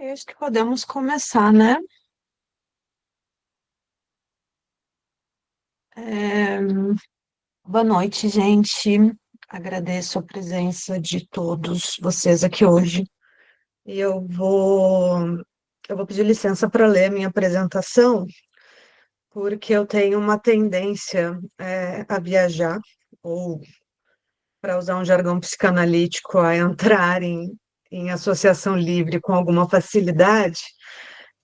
Eu acho que podemos começar, né? É, Boa noite, gente. Agradeço a presença de todos vocês aqui hoje. E eu vou pedir licença para ler a minha apresentação, porque eu tenho uma tendência, a viajar, ou, para usar um jargão psicanalítico, a entrar em associação livre com alguma facilidade.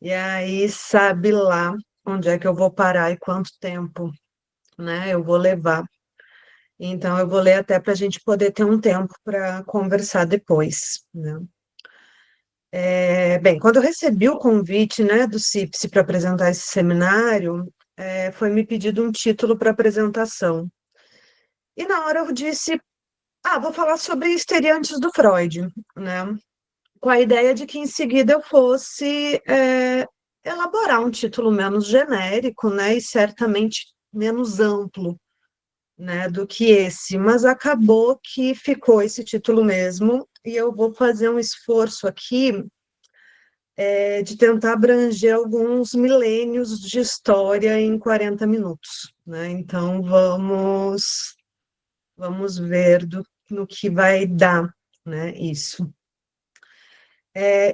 E aí, sabe lá onde é que eu vou parar e quanto tempo, né, eu vou levar. Então, eu vou ler até para a gente poder ter um tempo para conversar depois, né? Bem, quando eu recebi o convite, né, do CIPSE para apresentar esse seminário, foi me pedido um título para apresentação. E na hora eu disse, vou falar sobre histeria antes do Freud, né? Com a ideia de que em seguida eu fosse elaborar um título menos genérico, né, e certamente menos amplo, né, do que esse, mas acabou que ficou esse título mesmo, e eu vou fazer um esforço aqui de tentar abranger alguns milênios de história em 40 minutos, né? Então vamos ver no que vai dar, né, isso.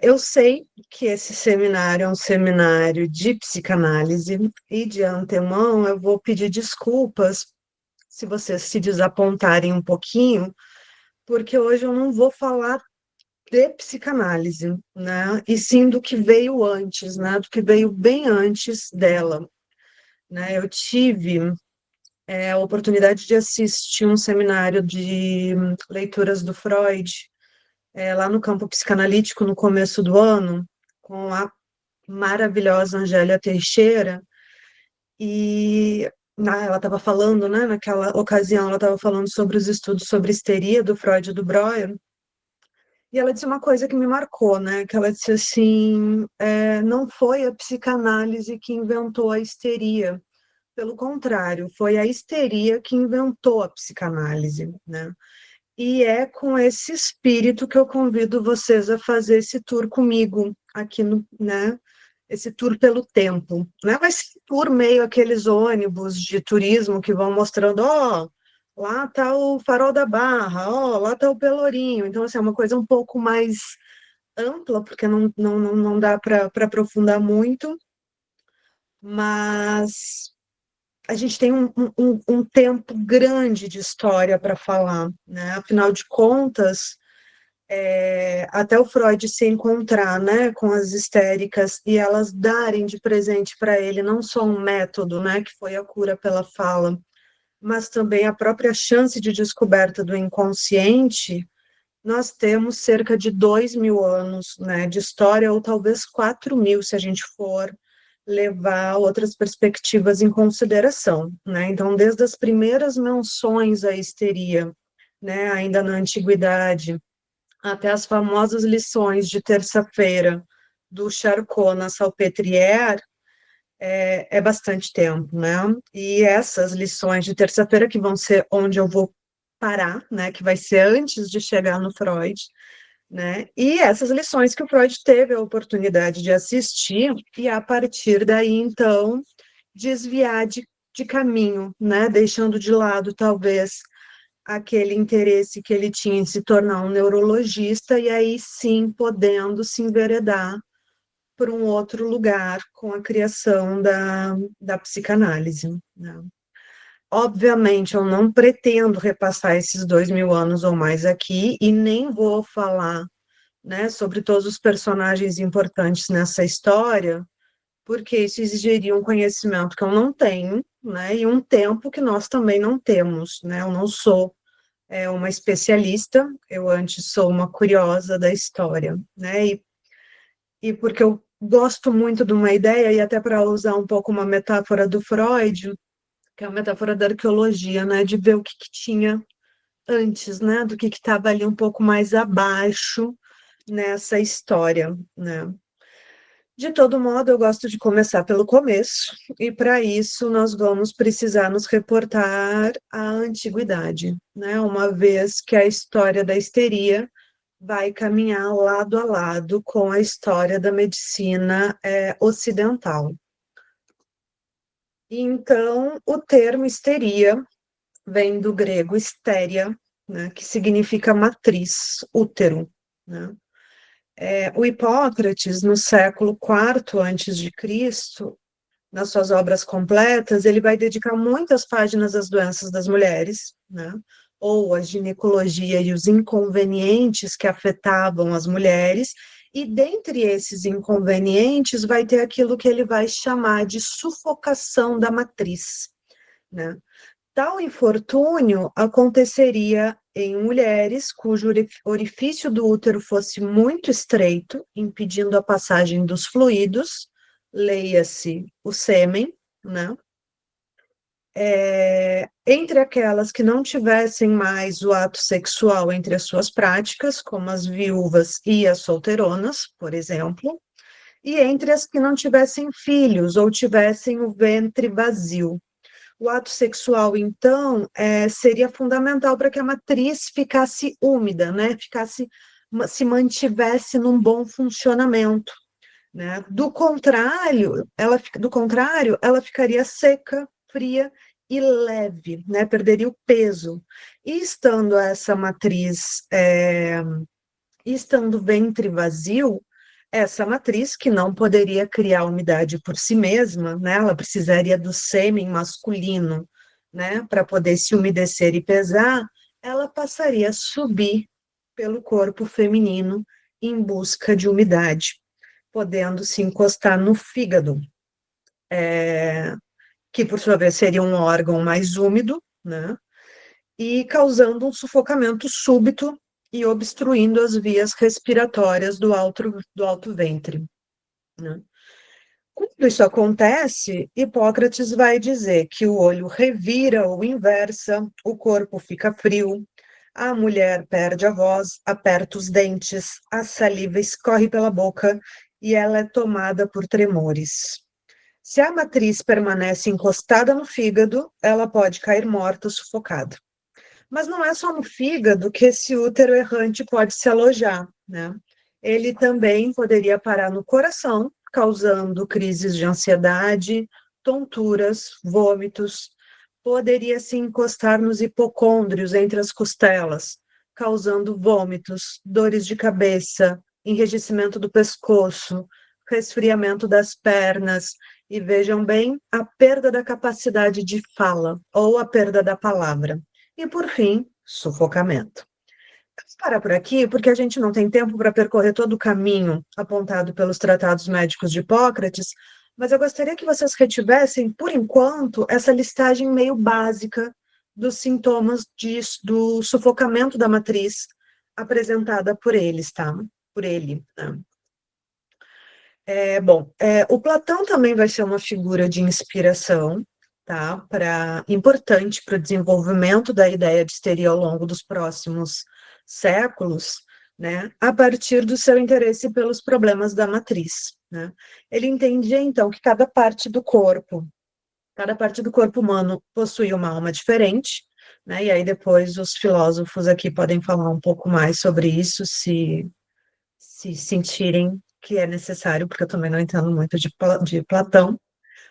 Eu sei que esse seminário é um seminário de psicanálise, e de antemão eu vou pedir desculpas se vocês se desapontarem um pouquinho, porque hoje eu não vou falar de psicanálise, né? E sim do que veio antes, né? Do que veio bem antes dela, né? Eu tive a oportunidade de assistir um seminário de leituras do Freud, lá no campo psicanalítico no começo do ano, com a maravilhosa Angélia Teixeira, e ela estava falando, né? Naquela ocasião, ela estava falando sobre os estudos sobre histeria do Freud e do Breuer. E ela disse uma coisa que me marcou, né? Que ela disse assim, não foi a psicanálise que inventou a histeria. Pelo contrário, foi a histeria que inventou a psicanálise, né? E é com esse espírito que eu convido vocês a fazer esse tour comigo aqui no, né? Esse tour pelo tempo, né? Vai ser por meio aqueles ônibus de turismo que vão mostrando, ó, lá tá o Farol da Barra, ó, lá tá o Pelourinho. Então, assim, é uma coisa um pouco mais ampla, porque não dá para aprofundar muito, mas a gente tem um tempo grande de história para falar, né? Afinal de contas, até o Freud se encontrar, né, com as histéricas e elas darem de presente para ele não só um método, né, que foi a cura pela fala, mas também a própria chance de descoberta do inconsciente. Nós temos cerca de 2.000 anos, né, de história, ou talvez 4.000, se a gente for levar outras perspectivas em consideração, né? Então, desde as primeiras menções à histeria, né, ainda na antiguidade, até as famosas lições de terça-feira do Charcot na Salpêtrière, é bastante tempo, né? E essas lições de terça-feira, que vão ser onde eu vou parar, né, que vai ser antes de chegar no Freud, né? E essas lições que o Freud teve a oportunidade de assistir, e a partir daí, então, desviar de caminho, né? Deixando de lado, talvez, aquele interesse que ele tinha em se tornar um neurologista, e aí sim podendo se enveredar por um outro lugar com a criação da psicanálise, né? Obviamente, eu não pretendo repassar esses 2.000 anos ou mais aqui, e nem vou falar, né, sobre todos os personagens importantes nessa história, porque isso exigiria um conhecimento que eu não tenho, né, e um tempo que nós também não temos, né? Eu não sou uma especialista, eu antes sou uma curiosa da história, né? E porque eu gosto muito de uma ideia, e até para usar um pouco uma metáfora do Freud, que é a metáfora da arqueologia, né, de ver o que tinha antes, né, do que estava ali um pouco mais abaixo nessa história, né. De todo modo, eu gosto de começar pelo começo, e para isso nós vamos precisar nos reportar à antiguidade, né, uma vez que a história da histeria vai caminhar lado a lado com a história da medicina ocidental. Então, o termo histeria vem do grego histéria, né, que significa matriz, útero, né? O Hipócrates, no século IV antes de Cristo, nas suas obras completas, ele vai dedicar muitas páginas às doenças das mulheres, né? Ou a ginecologia e os inconvenientes que afetavam as mulheres, e dentre esses inconvenientes vai ter aquilo que ele vai chamar de sufocação da matriz, né? Tal infortúnio aconteceria em mulheres cujo orifício do útero fosse muito estreito, impedindo a passagem dos fluidos, leia-se o sêmen, né? Entre aquelas que não tivessem mais o ato sexual entre as suas práticas, como as viúvas e as solteironas, por exemplo, e entre as que não tivessem filhos ou tivessem o ventre vazio. O ato sexual, então, seria fundamental para que a matriz ficasse úmida, né? Se mantivesse num bom funcionamento, né? Do contrário, ela ficaria seca, fria e leve, né? Perderia o peso. E estando essa matriz, estando o ventre vazio, essa matriz, que não poderia criar umidade por si mesma, né? Ela precisaria do sêmen masculino, né? Para poder se umedecer e pesar, ela passaria a subir pelo corpo feminino em busca de umidade, podendo se encostar no fígado, que por sua vez seria um órgão mais úmido, né? E causando um sufocamento súbito e obstruindo as vias respiratórias do alto ventre, né? Quando isso acontece, Hipócrates vai dizer que o olho revira ou inversa, o corpo fica frio, a mulher perde a voz, aperta os dentes, a saliva escorre pela boca e ela é tomada por tremores. Se a matriz permanece encostada no fígado, ela pode cair morta, sufocada. Mas não é só no fígado que esse útero errante pode se alojar, né? Ele também poderia parar no coração, causando crises de ansiedade, tonturas, vômitos. Poderia se encostar nos hipocôndrios entre as costelas, causando vômitos, dores de cabeça, enrijecimento do pescoço, resfriamento das pernas e, vejam bem, a perda da capacidade de fala ou a perda da palavra. E, por fim, sufocamento. Vamos parar por aqui, porque a gente não tem tempo para percorrer todo o caminho apontado pelos tratados médicos de Hipócrates, mas eu gostaria que vocês retivessem, por enquanto, essa listagem meio básica dos sintomas do sufocamento da matriz apresentada por eles, tá? Por ele, né? O Platão também vai ser uma figura de inspiração, tá? Importante para o desenvolvimento da ideia de histeria ao longo dos próximos séculos, né? A partir do seu interesse pelos problemas da matriz, né? Ele entendia, então, que cada parte do corpo humano possuía uma alma diferente, né? E aí depois os filósofos aqui podem falar um pouco mais sobre isso, se sentirem que é necessário, porque eu também não entendo muito de Platão,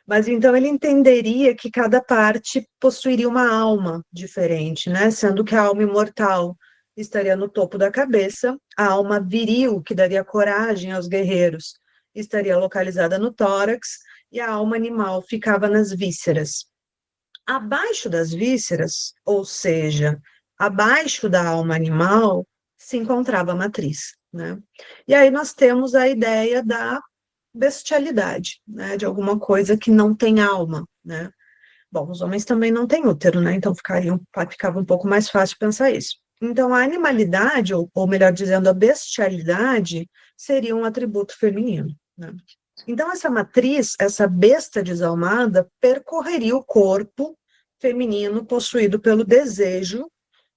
mas então ele entenderia que cada parte possuiria uma alma diferente, né? Sendo que a alma imortal estaria no topo da cabeça, a alma viril, que daria coragem aos guerreiros, estaria localizada no tórax, e a alma animal ficava nas vísceras. Abaixo das vísceras, ou seja, abaixo da alma animal, se encontrava a matriz, né? E aí nós temos a ideia da bestialidade, né? De alguma coisa que não tem alma, né? Bom, os homens também não têm útero, né? Então ficava um pouco mais fácil pensar isso. Então, a animalidade, ou melhor dizendo, a bestialidade, seria um atributo feminino, né? Então, essa matriz, essa besta desalmada, percorreria o corpo feminino possuído pelo desejo,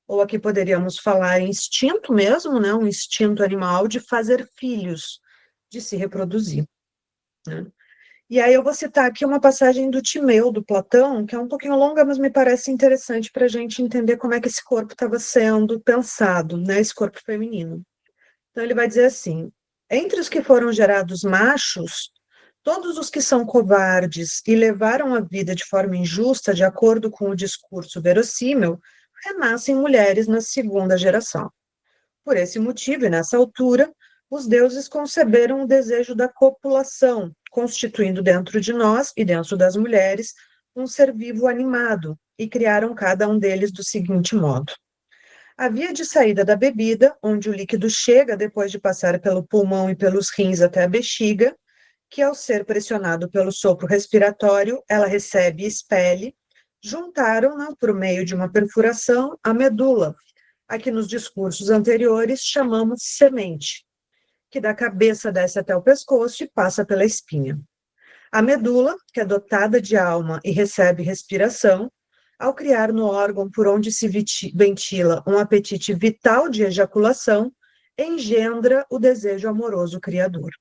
ou aqui poderíamos falar instinto mesmo, né? Um instinto animal de fazer filhos, de se reproduzir, né? E aí eu vou citar aqui uma passagem do Timeu, do Platão, que é um pouquinho longa, mas me parece interessante para a gente entender como é que esse corpo estava sendo pensado, né? Esse corpo feminino. Então, ele vai dizer assim: entre os que foram gerados machos, todos os que são covardes e levaram a vida de forma injusta, de acordo com o discurso verossímil, renascem mulheres na segunda geração. Por esse motivo, e nessa altura, os deuses conceberam o desejo da copulação, constituindo dentro de nós e dentro das mulheres um ser vivo animado, e criaram cada um deles do seguinte modo: a via de saída da bebida, onde o líquido chega depois de passar pelo pulmão e pelos rins até a bexiga, que ao ser pressionado pelo sopro respiratório, ela recebe e expele, juntaram-na por meio de uma perfuração à medula, a que nos discursos anteriores chamamos semente, que da cabeça desce até o pescoço e passa pela espinha. A medula, que é dotada de alma e recebe respiração, ao criar no órgão por onde se ventila um apetite vital de ejaculação, engendra o desejo amoroso criador.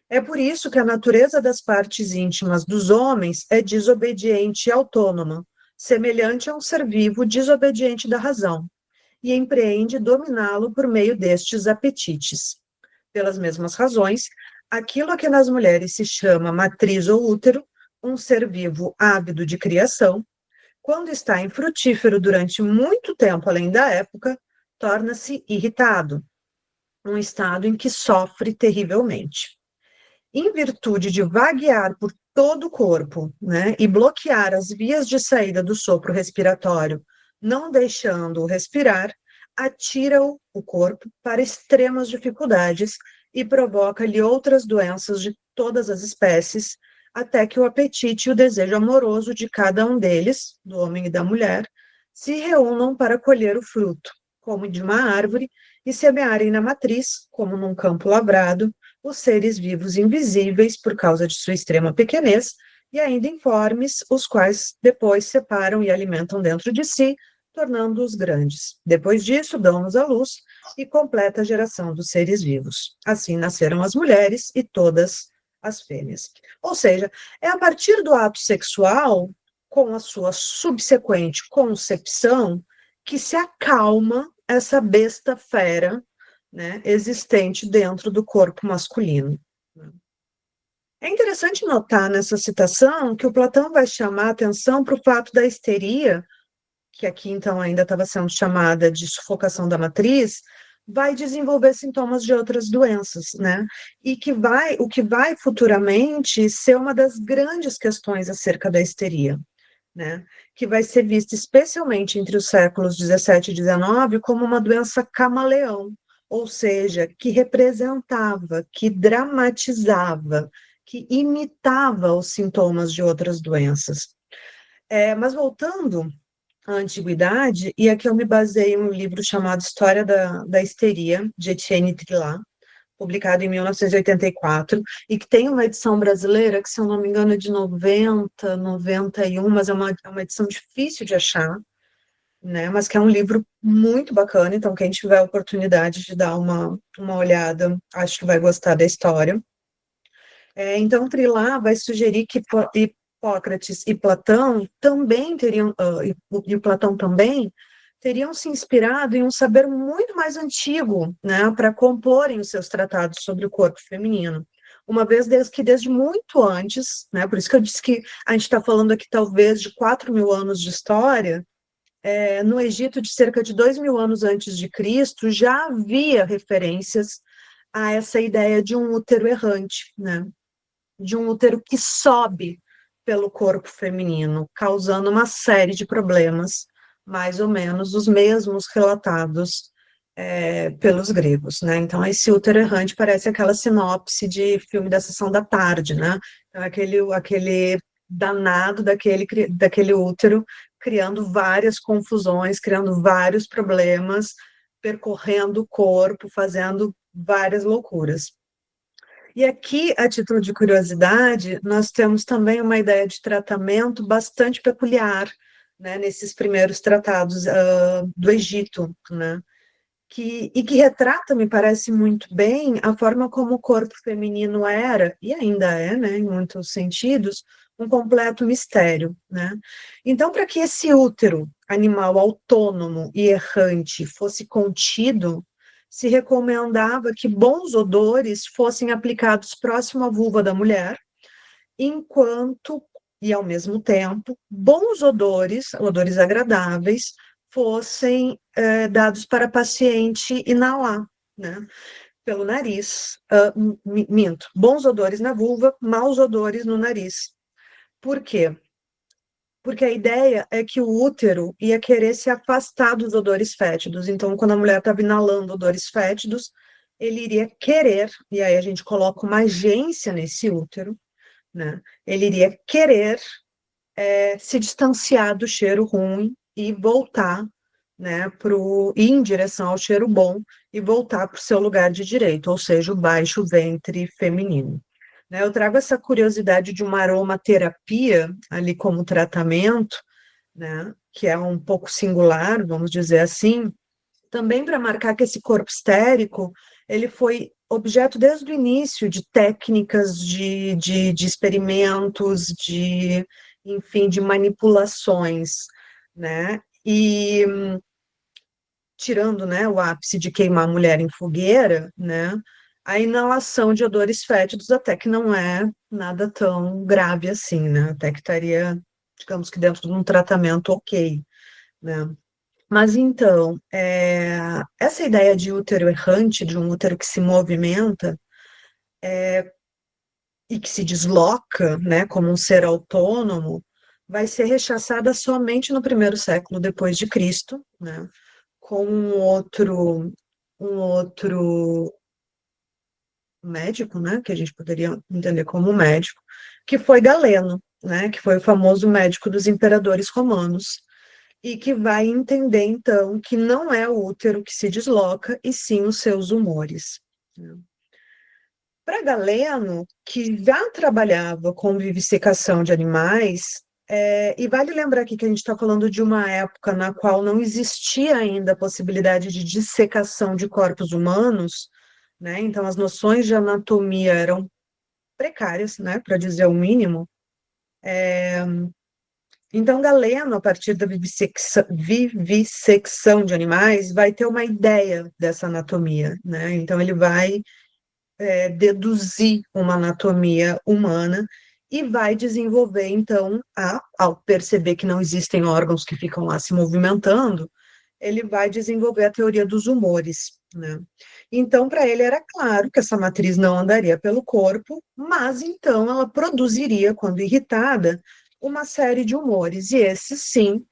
É por isso que a natureza das partes íntimas dos homens é desobediente e autônoma, semelhante a um ser vivo desobediente da razão, e empreende dominá-lo por meio destes apetites. Pelas mesmas razões, aquilo a que nas mulheres se chama matriz ou útero, um ser vivo ávido de criação, quando está infrutífero durante muito tempo além da época, torna-se irritado, um estado em que sofre terrivelmente. Em virtude de vaguear por todo o corpo, né, e bloquear as vias de saída do sopro respiratório, não deixando-o respirar, atira-o, o corpo, para extremas dificuldades e provoca-lhe outras doenças de todas as espécies, até que o apetite e o desejo amoroso de cada um deles, do homem e da mulher, se reúnam para colher o fruto, como de uma árvore, e semearem na matriz, como num campo lavrado, os seres vivos invisíveis por causa de sua extrema pequenez, e ainda informes, os quais depois separam e alimentam dentro de si, tornando-os grandes. Depois disso, dão-nos a luz e completa a geração dos seres vivos. Assim nasceram as mulheres e todas as fêmeas. Ou seja, é a partir do ato sexual, com a sua subsequente concepção, que se acalma essa besta fera, né, existente dentro do corpo masculino. É interessante notar nessa citação que o Platão vai chamar a atenção para o fato da histeria, que aqui então ainda estava sendo chamada de sufocação da matriz, vai desenvolver sintomas de outras doenças, né? E o que vai futuramente ser uma das grandes questões acerca da histeria, né? Que vai ser vista especialmente entre os séculos 17 e 19 como uma doença camaleão, ou seja, que representava, que dramatizava, que imitava os sintomas de outras doenças. Mas voltando à antiguidade, e aqui eu me baseei em um livro chamado História da Histeria, de Etienne Trillat, publicado em 1984, e que tem uma edição brasileira, que se eu não me engano é de 90, 91, mas é uma edição difícil de achar, né, mas que é um livro muito bacana, então quem tiver a oportunidade de dar uma olhada, acho que vai gostar da história. Então, Trilá vai sugerir que Hipócrates e Platão também teriam, e o Platão também, teriam se inspirado em um saber muito mais antigo, né, para comporem os seus tratados sobre o corpo feminino. Uma vez que desde muito antes, né, por isso que eu disse que a gente está falando aqui talvez de 4.000 anos de história, no Egito de cerca de 2.000 anos antes de Cristo, já havia referências a essa ideia de um útero errante, né, de um útero que sobe pelo corpo feminino, causando uma série de problemas, mais ou menos os mesmos relatados pelos gregos, né? Então, esse útero errante parece aquela sinopse de filme da Sessão da Tarde, né? Então, aquele danado daquele útero criando várias confusões, criando vários problemas, percorrendo o corpo, fazendo várias loucuras. E aqui, a título de curiosidade, nós temos também uma ideia de tratamento bastante peculiar, né, nesses primeiros tratados do Egito, né, e que retrata, me parece muito bem, a forma como o corpo feminino era, e ainda é, né, em muitos sentidos, um completo mistério, né? Então, para que esse útero, animal autônomo e errante, fosse contido, se recomendava que bons odores fossem aplicados próximo à vulva da mulher, enquanto, e ao mesmo tempo, bons odores, odores agradáveis, fossem dados para a paciente inalar, né? Pelo nariz, minto, bons odores na vulva, maus odores no nariz. Por quê? Porque a ideia é que o útero ia querer se afastar dos odores fétidos. Então, quando a mulher estava inalando odores fétidos, ele iria querer, e aí a gente coloca uma agência nesse útero, né? Ele iria querer se distanciar do cheiro ruim e voltar, né, ir em direção ao cheiro bom e voltar para o seu lugar de direito, ou seja, o baixo ventre feminino. Né, eu trago essa curiosidade de uma aromaterapia ali como tratamento, né, que é um pouco singular, vamos dizer assim, também para marcar que esse corpo estérico, ele foi objeto desde o início de técnicas, de experimentos, enfim, de manipulações, né? E tirando, né, o ápice de queimar a mulher em fogueira, né? A inalação de odores fétidos até que não é nada tão grave assim, né? Até que estaria, digamos que dentro de um tratamento ok, né? Mas então, essa ideia de útero errante, de um útero que se movimenta e que se desloca, né, como um ser autônomo, vai ser rechaçada somente no primeiro século depois de Cristo, né, com um outro médico, né, que a gente poderia entender como médico, que foi Galeno, né, que foi o famoso médico dos imperadores romanos, e que vai entender, então, que não é o útero que se desloca, e sim os seus humores. Para Galeno, que já trabalhava com vivisecação de animais, e vale lembrar aqui que a gente está falando de uma época na qual não existia ainda a possibilidade de dissecação de corpos humanos, né? Então as noções de anatomia eram precárias, né, para dizer o mínimo. Então, Galeno, a partir da vivissecção de animais, vai ter uma ideia dessa anatomia, né? Então, ele vai deduzir uma anatomia humana e vai desenvolver, então, ao perceber que não existem órgãos que ficam lá se movimentando, ele vai desenvolver a teoria dos humores, né? Então, para ele era claro que essa matriz não andaria pelo corpo, mas então ela produziria, quando irritada, uma série de humores, e esses sim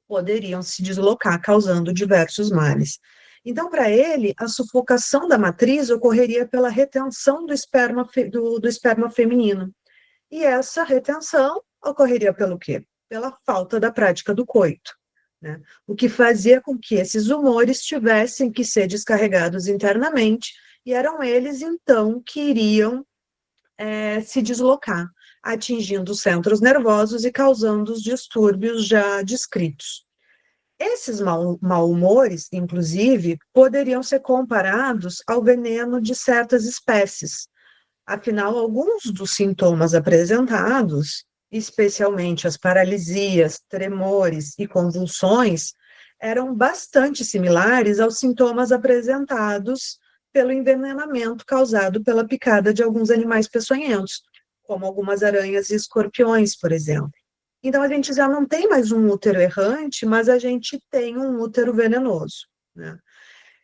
poderiam se deslocar, causando diversos males. Então, para ele, a sufocação da matriz ocorreria pela retenção do esperma feminino. E essa retenção ocorreria pelo quê? Pela falta da prática do coito, né? O que fazia com que esses humores tivessem que ser descarregados internamente, e eram eles, então, que iriam se deslocar, atingindo os centros nervosos e causando os distúrbios já descritos. Esses mal-humores, inclusive, poderiam ser comparados ao veneno de certas espécies. Afinal, alguns dos sintomas apresentados, especialmente as paralisias, tremores e convulsões, eram bastante similares aos sintomas apresentados pelo envenenamento causado pela picada de alguns animais peçonhentos, como algumas aranhas e escorpiões, por exemplo. Então, a gente já não tem mais um útero errante, mas a gente tem um útero venenoso, né?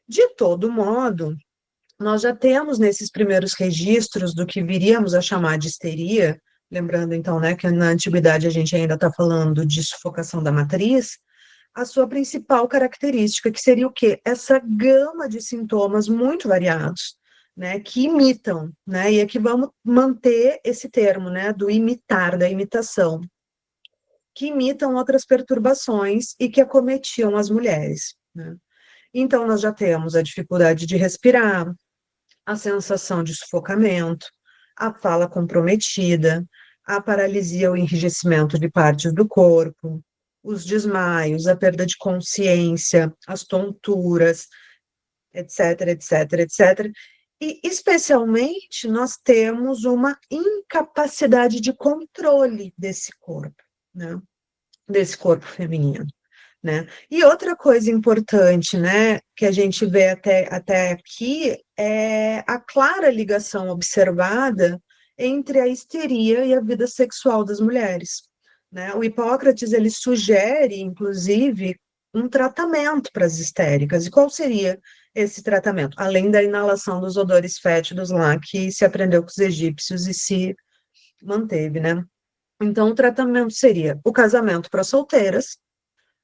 De todo modo, nós já temos nesses primeiros registros do que viríamos a chamar de histeria, lembrando então, né, que na antiguidade a gente ainda está falando de sufocação da matriz, a sua principal característica, que seria o quê? Essa gama de sintomas muito variados, né, que imitam, né, e aqui vamos manter esse termo, né, do imitar, da imitação, que imitam outras perturbações e que acometiam as mulheres, né? Então, nós já temos a dificuldade de respirar, a sensação de sufocamento, a fala comprometida, a paralisia ou enrijecimento de partes do corpo, os desmaios, a perda de consciência, as tonturas, etc, etc, etc. E, especialmente, nós temos uma incapacidade de controle desse corpo, né? Desse corpo feminino. né? E outra coisa importante, né, que a gente vê até aqui é a clara ligação observada entre a histeria e a vida sexual das mulheres, né? O Hipócrates, ele sugere, inclusive, um tratamento para as histéricas. E qual seria esse tratamento? Além da inalação dos odores fétidos lá, que se aprendeu com os egípcios e se manteve, né? Então, o tratamento seria o casamento para solteiras,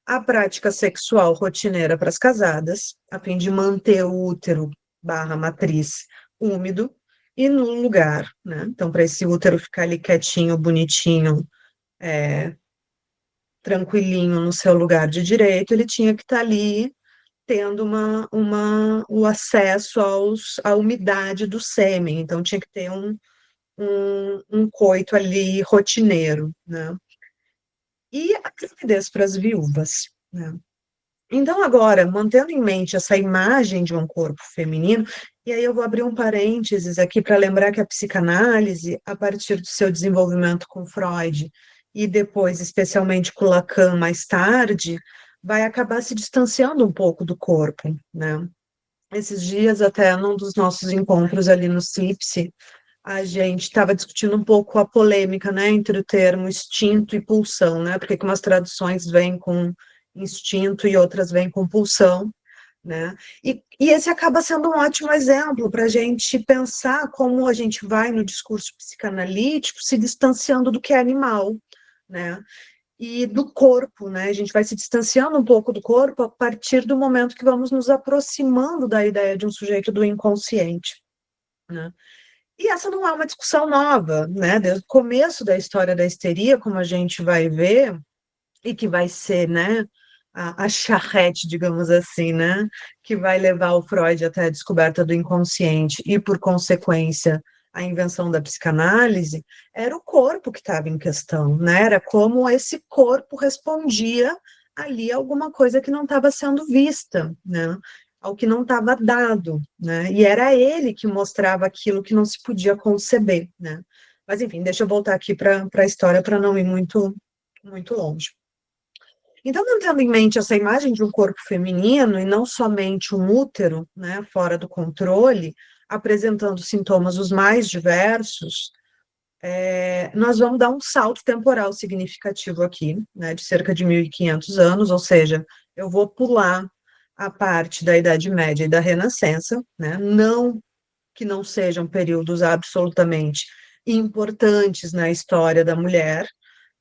a prática sexual rotineira para as casadas, a fim de manter o útero barra matriz úmido e no lugar, né? Então, para esse útero ficar ali quietinho, bonitinho, tranquilinho no seu lugar de direito, ele tinha que estar ali tendo o acesso à umidade do sêmen, então tinha que ter um coito ali rotineiro, né? E a gravidez para as viúvas, né? Então, agora, mantendo em mente essa imagem de um corpo feminino, e aí eu vou abrir um parênteses aqui para lembrar que a psicanálise, a partir do seu desenvolvimento com Freud, e depois, especialmente com Lacan mais tarde, vai acabar se distanciando um pouco do corpo, né? Esses dias, até num dos nossos encontros ali no CIPSE, a gente estava discutindo um pouco a polêmica, né, entre o termo instinto e pulsão, né? Porque que umas traduções vêm com instinto e outras vêm com pulsão, né? E esse acaba sendo um ótimo exemplo para a gente pensar como a gente vai no discurso psicanalítico se distanciando do que é animal, né? E do corpo, né? A gente vai se distanciando um pouco do corpo a partir do momento que vamos nos aproximando da ideia de um sujeito do inconsciente, né? E essa não é uma discussão nova, né? Desde o começo da história da histeria, como a gente vai ver, e que vai ser, né, a charrete, digamos assim, né, que vai levar o Freud até a descoberta do inconsciente e, por consequência, a invenção da psicanálise, era o corpo que estava em questão, né? Era como esse corpo respondia ali a alguma coisa que não estava sendo vista, né? Ao que não estava dado, né? E era ele que mostrava aquilo que não se podia conceber, né? Mas enfim, deixa eu voltar aqui para a história para não ir muito longe. Então, mantendo em mente essa imagem de um corpo feminino e não somente um útero, né, fora do controle, apresentando sintomas os mais diversos, nós vamos dar um salto temporal significativo aqui, né, de cerca de 1.500 anos, ou seja, eu vou pular a parte da Idade Média e da Renascença, né, não que não sejam períodos absolutamente importantes na história da mulher,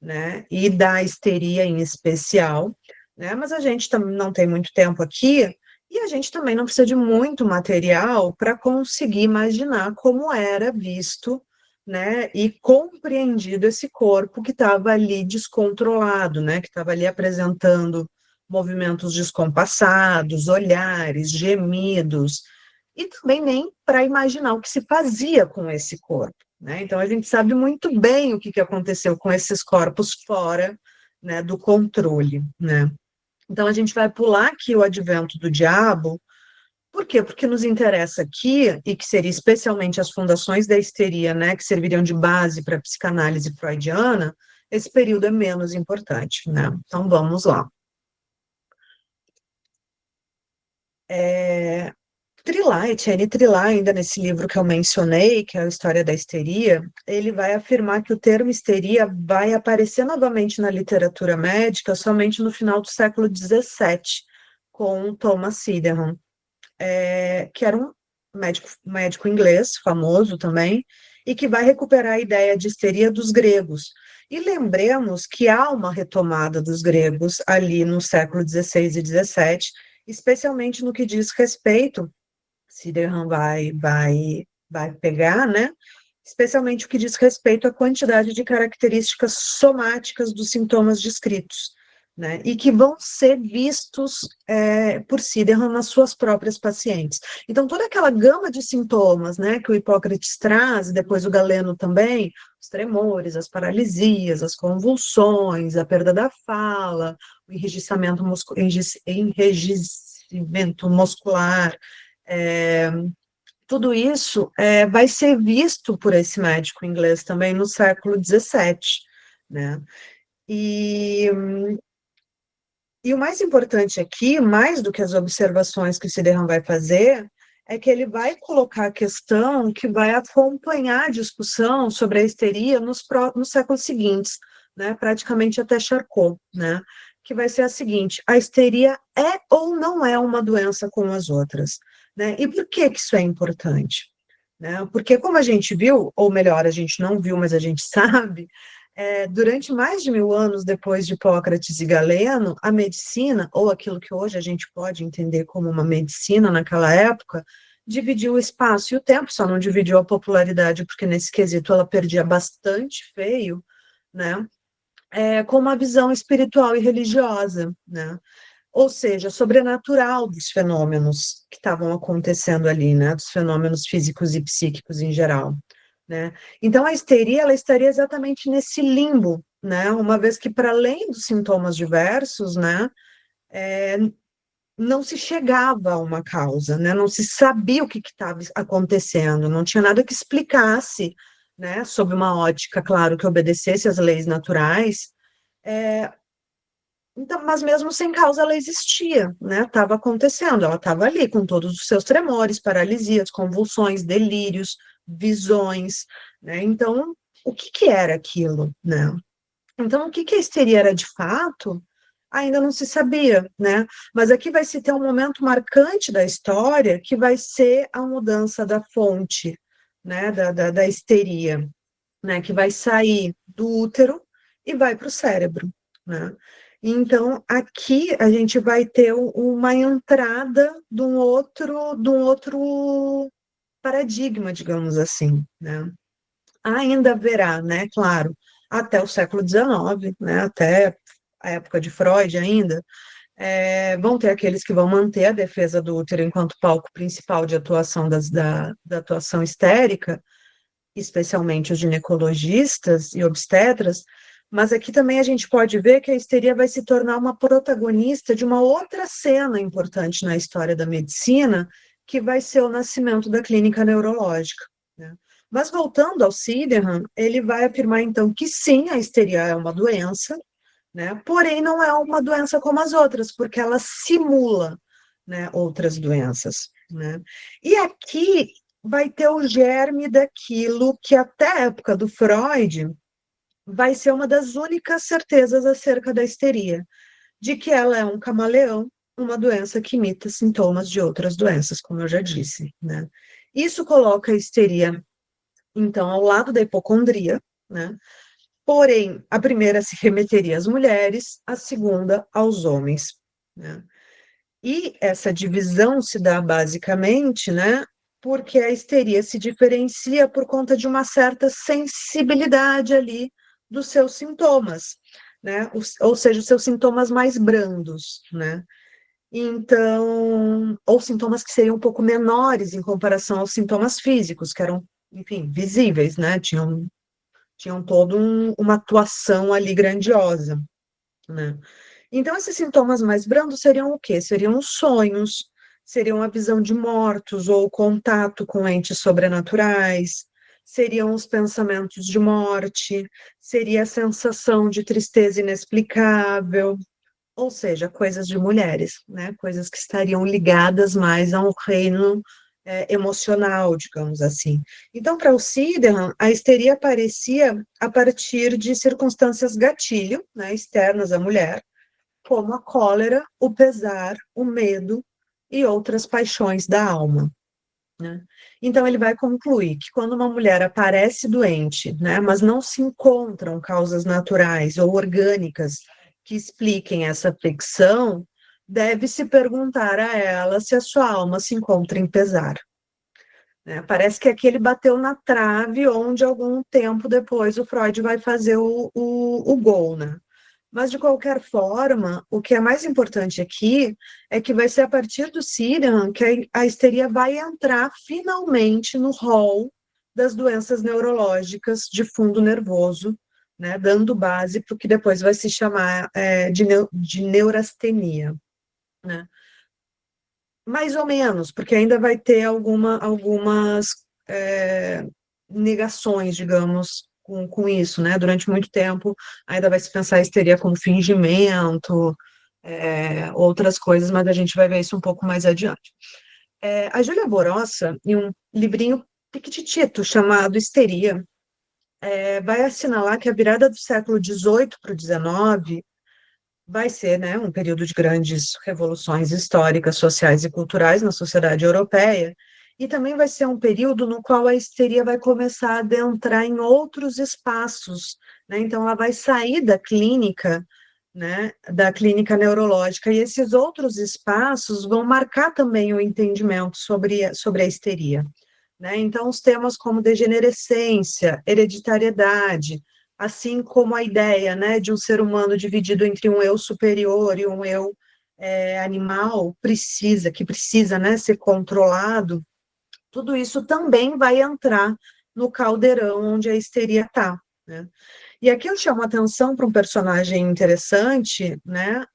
né, e da histeria em especial, né, mas a gente também não tem muito tempo aqui e a gente também não precisa de muito material para conseguir imaginar como era visto, né, e compreendido esse corpo que estava ali descontrolado, né, que estava ali apresentando movimentos descompassados, olhares, gemidos, e também nem para imaginar o que se fazia com esse corpo, né? Então, a gente sabe muito bem o que aconteceu com esses corpos fora, né, do controle, né? Então, a gente vai pular aqui o advento do diabo. Por quê? Porque nos interessa aqui, e que seria especialmente as fundações da histeria, né, que serviriam de base para a psicanálise freudiana, esse período é menos importante, né? Então, vamos lá. Trillar, Etienne Trillar, ainda nesse livro que eu mencionei, que é a História da Histeria, ele vai afirmar que o termo histeria vai aparecer novamente na literatura médica somente no final do século XVII, com Thomas Sydenham, que era um médico inglês, famoso também, e que vai recuperar a ideia de histeria dos gregos. E lembremos que há uma retomada dos gregos ali no século XVI e XVII, especialmente no que diz respeito Sydenham vai pegar, né? Especialmente o que diz respeito à quantidade de características somáticas dos sintomas descritos, né? E que vão ser vistos por Sydenham nas suas próprias pacientes. Então, toda aquela gama de sintomas, né, que o Hipócrates traz, e depois o Galeno também, os tremores, as paralisias, as convulsões, a perda da fala, o enrijecimento muscular, é, tudo isso vai ser visto por esse médico inglês também no século XVII, né? E E o mais importante aqui, mais do que as observações que o Siderham vai fazer, é que ele vai colocar a questão que vai acompanhar a discussão sobre a histeria nos séculos seguintes, né, praticamente até Charcot, né, que vai ser a seguinte: a histeria é ou não é uma doença como as outras, né? E por que que isso é importante? Né? Porque como a gente viu, ou melhor, a gente não viu, mas a gente sabe, durante mais de 1000 anos depois de Hipócrates e Galeno, a medicina, ou aquilo que hoje a gente pode entender como uma medicina naquela época, dividiu o espaço e o tempo, só não dividiu a popularidade, porque nesse quesito ela perdia bastante feio, né? Com uma visão espiritual e religiosa, né? Ou seja, sobrenatural dos fenômenos que estavam acontecendo ali, né? Dos fenômenos físicos e psíquicos em geral, né? Então a histeria, ela estaria exatamente nesse limbo, né? Uma vez que para além dos sintomas diversos, né, não se chegava a uma causa, né? Não se sabia o que estava acontecendo, não tinha nada que explicasse, né? Sob uma ótica, claro, que obedecesse às leis naturais. Então, mas mesmo sem causa ela existia, né? Estava acontecendo, ela estava ali com todos os seus tremores, paralisias, convulsões, delírios, visões, né? Então, o que que era aquilo, né? Então, o que que a histeria era de fato, ainda não se sabia, né? Mas aqui vai se ter um momento marcante da história, que vai ser a mudança da fonte, né? Da histeria, né? Que vai sair do útero e vai para o cérebro, né? Então, aqui a gente vai ter uma entrada de um outro paradigma, digamos assim, né? Ainda haverá, né, claro, até o século XIX, né, até a época de Freud ainda, vão ter aqueles que vão manter a defesa do útero enquanto palco principal de atuação da atuação histérica, especialmente os ginecologistas e obstetras, mas aqui também a gente pode ver que a histeria vai se tornar uma protagonista de uma outra cena importante na história da medicina, que vai ser o nascimento da clínica neurológica, né? Mas voltando ao Sydenham, ele vai afirmar então que sim, a histeria é uma doença, né? Porém não é uma doença como as outras, porque ela simula, né, outras doenças, né? E aqui vai ter o germe daquilo que até a época do Freud vai ser uma das únicas certezas acerca da histeria, de que ela é um camaleão, uma doença que imita sintomas de outras doenças, como eu já disse, né? Isso coloca a histeria, então, ao lado da hipocondria, né? Porém, a primeira se remeteria às mulheres, a segunda aos homens, né? E essa divisão se dá basicamente, né, porque a histeria se diferencia por conta de uma certa sensibilidade ali dos seus sintomas, né? Ou seja, os seus sintomas mais brandos, né? Então, ou sintomas que seriam um pouco menores em comparação aos sintomas físicos, que eram, enfim, visíveis, né? Tinham toda uma atuação ali grandiosa, né? Então, esses sintomas mais brandos seriam o quê? Seriam os sonhos, seriam a visão de mortos ou o contato com entes sobrenaturais, seriam os pensamentos de morte, seria a sensação de tristeza inexplicável, ou seja, coisas de mulheres, né? Coisas que estariam ligadas mais a um reino emocional, digamos assim. Então, para o Sydenham, a histeria aparecia a partir de circunstâncias gatilho, né, externas à mulher, como a cólera, o pesar, o medo e outras paixões da alma, né? Então, ele vai concluir que quando uma mulher aparece doente, né, mas não se encontram causas naturais ou orgânicas que expliquem essa afecção, deve-se perguntar a ela se a sua alma se encontra em pesar, né? Parece que aqui ele bateu na trave, onde algum tempo depois o Freud vai fazer o gol, né? Mas, de qualquer forma, o que é mais importante aqui é que vai ser a partir do Sydenham que a histeria vai entrar finalmente no rol das doenças neurológicas de fundo nervoso, né, dando base para o que depois vai se chamar de neurastenia, né? Mais ou menos, porque ainda vai ter algumas é, negações, digamos, com isso, né? Durante muito tempo, ainda vai se pensar a histeria como fingimento, outras coisas, mas a gente vai ver isso um pouco mais adiante. A Júlia Borossa, em um livrinho piquititito chamado Histeria, vai assinalar que a virada do século XVIII para o XIX vai ser, né, um período de grandes revoluções históricas, sociais e culturais na sociedade europeia, e também vai ser um período no qual a histeria vai começar a adentrar em outros espaços, né? Então, ela vai sair da clínica, né, da clínica neurológica, e esses outros espaços vão marcar também o entendimento sobre a histeria, né? Então, os temas como degenerescência, hereditariedade, assim como a ideia, né, de um ser humano dividido entre um eu superior e um eu animal, que precisa, né, ser controlado, tudo isso também vai entrar no caldeirão onde a histeria está, né? E aqui eu chamo a atenção para um personagem interessante, né,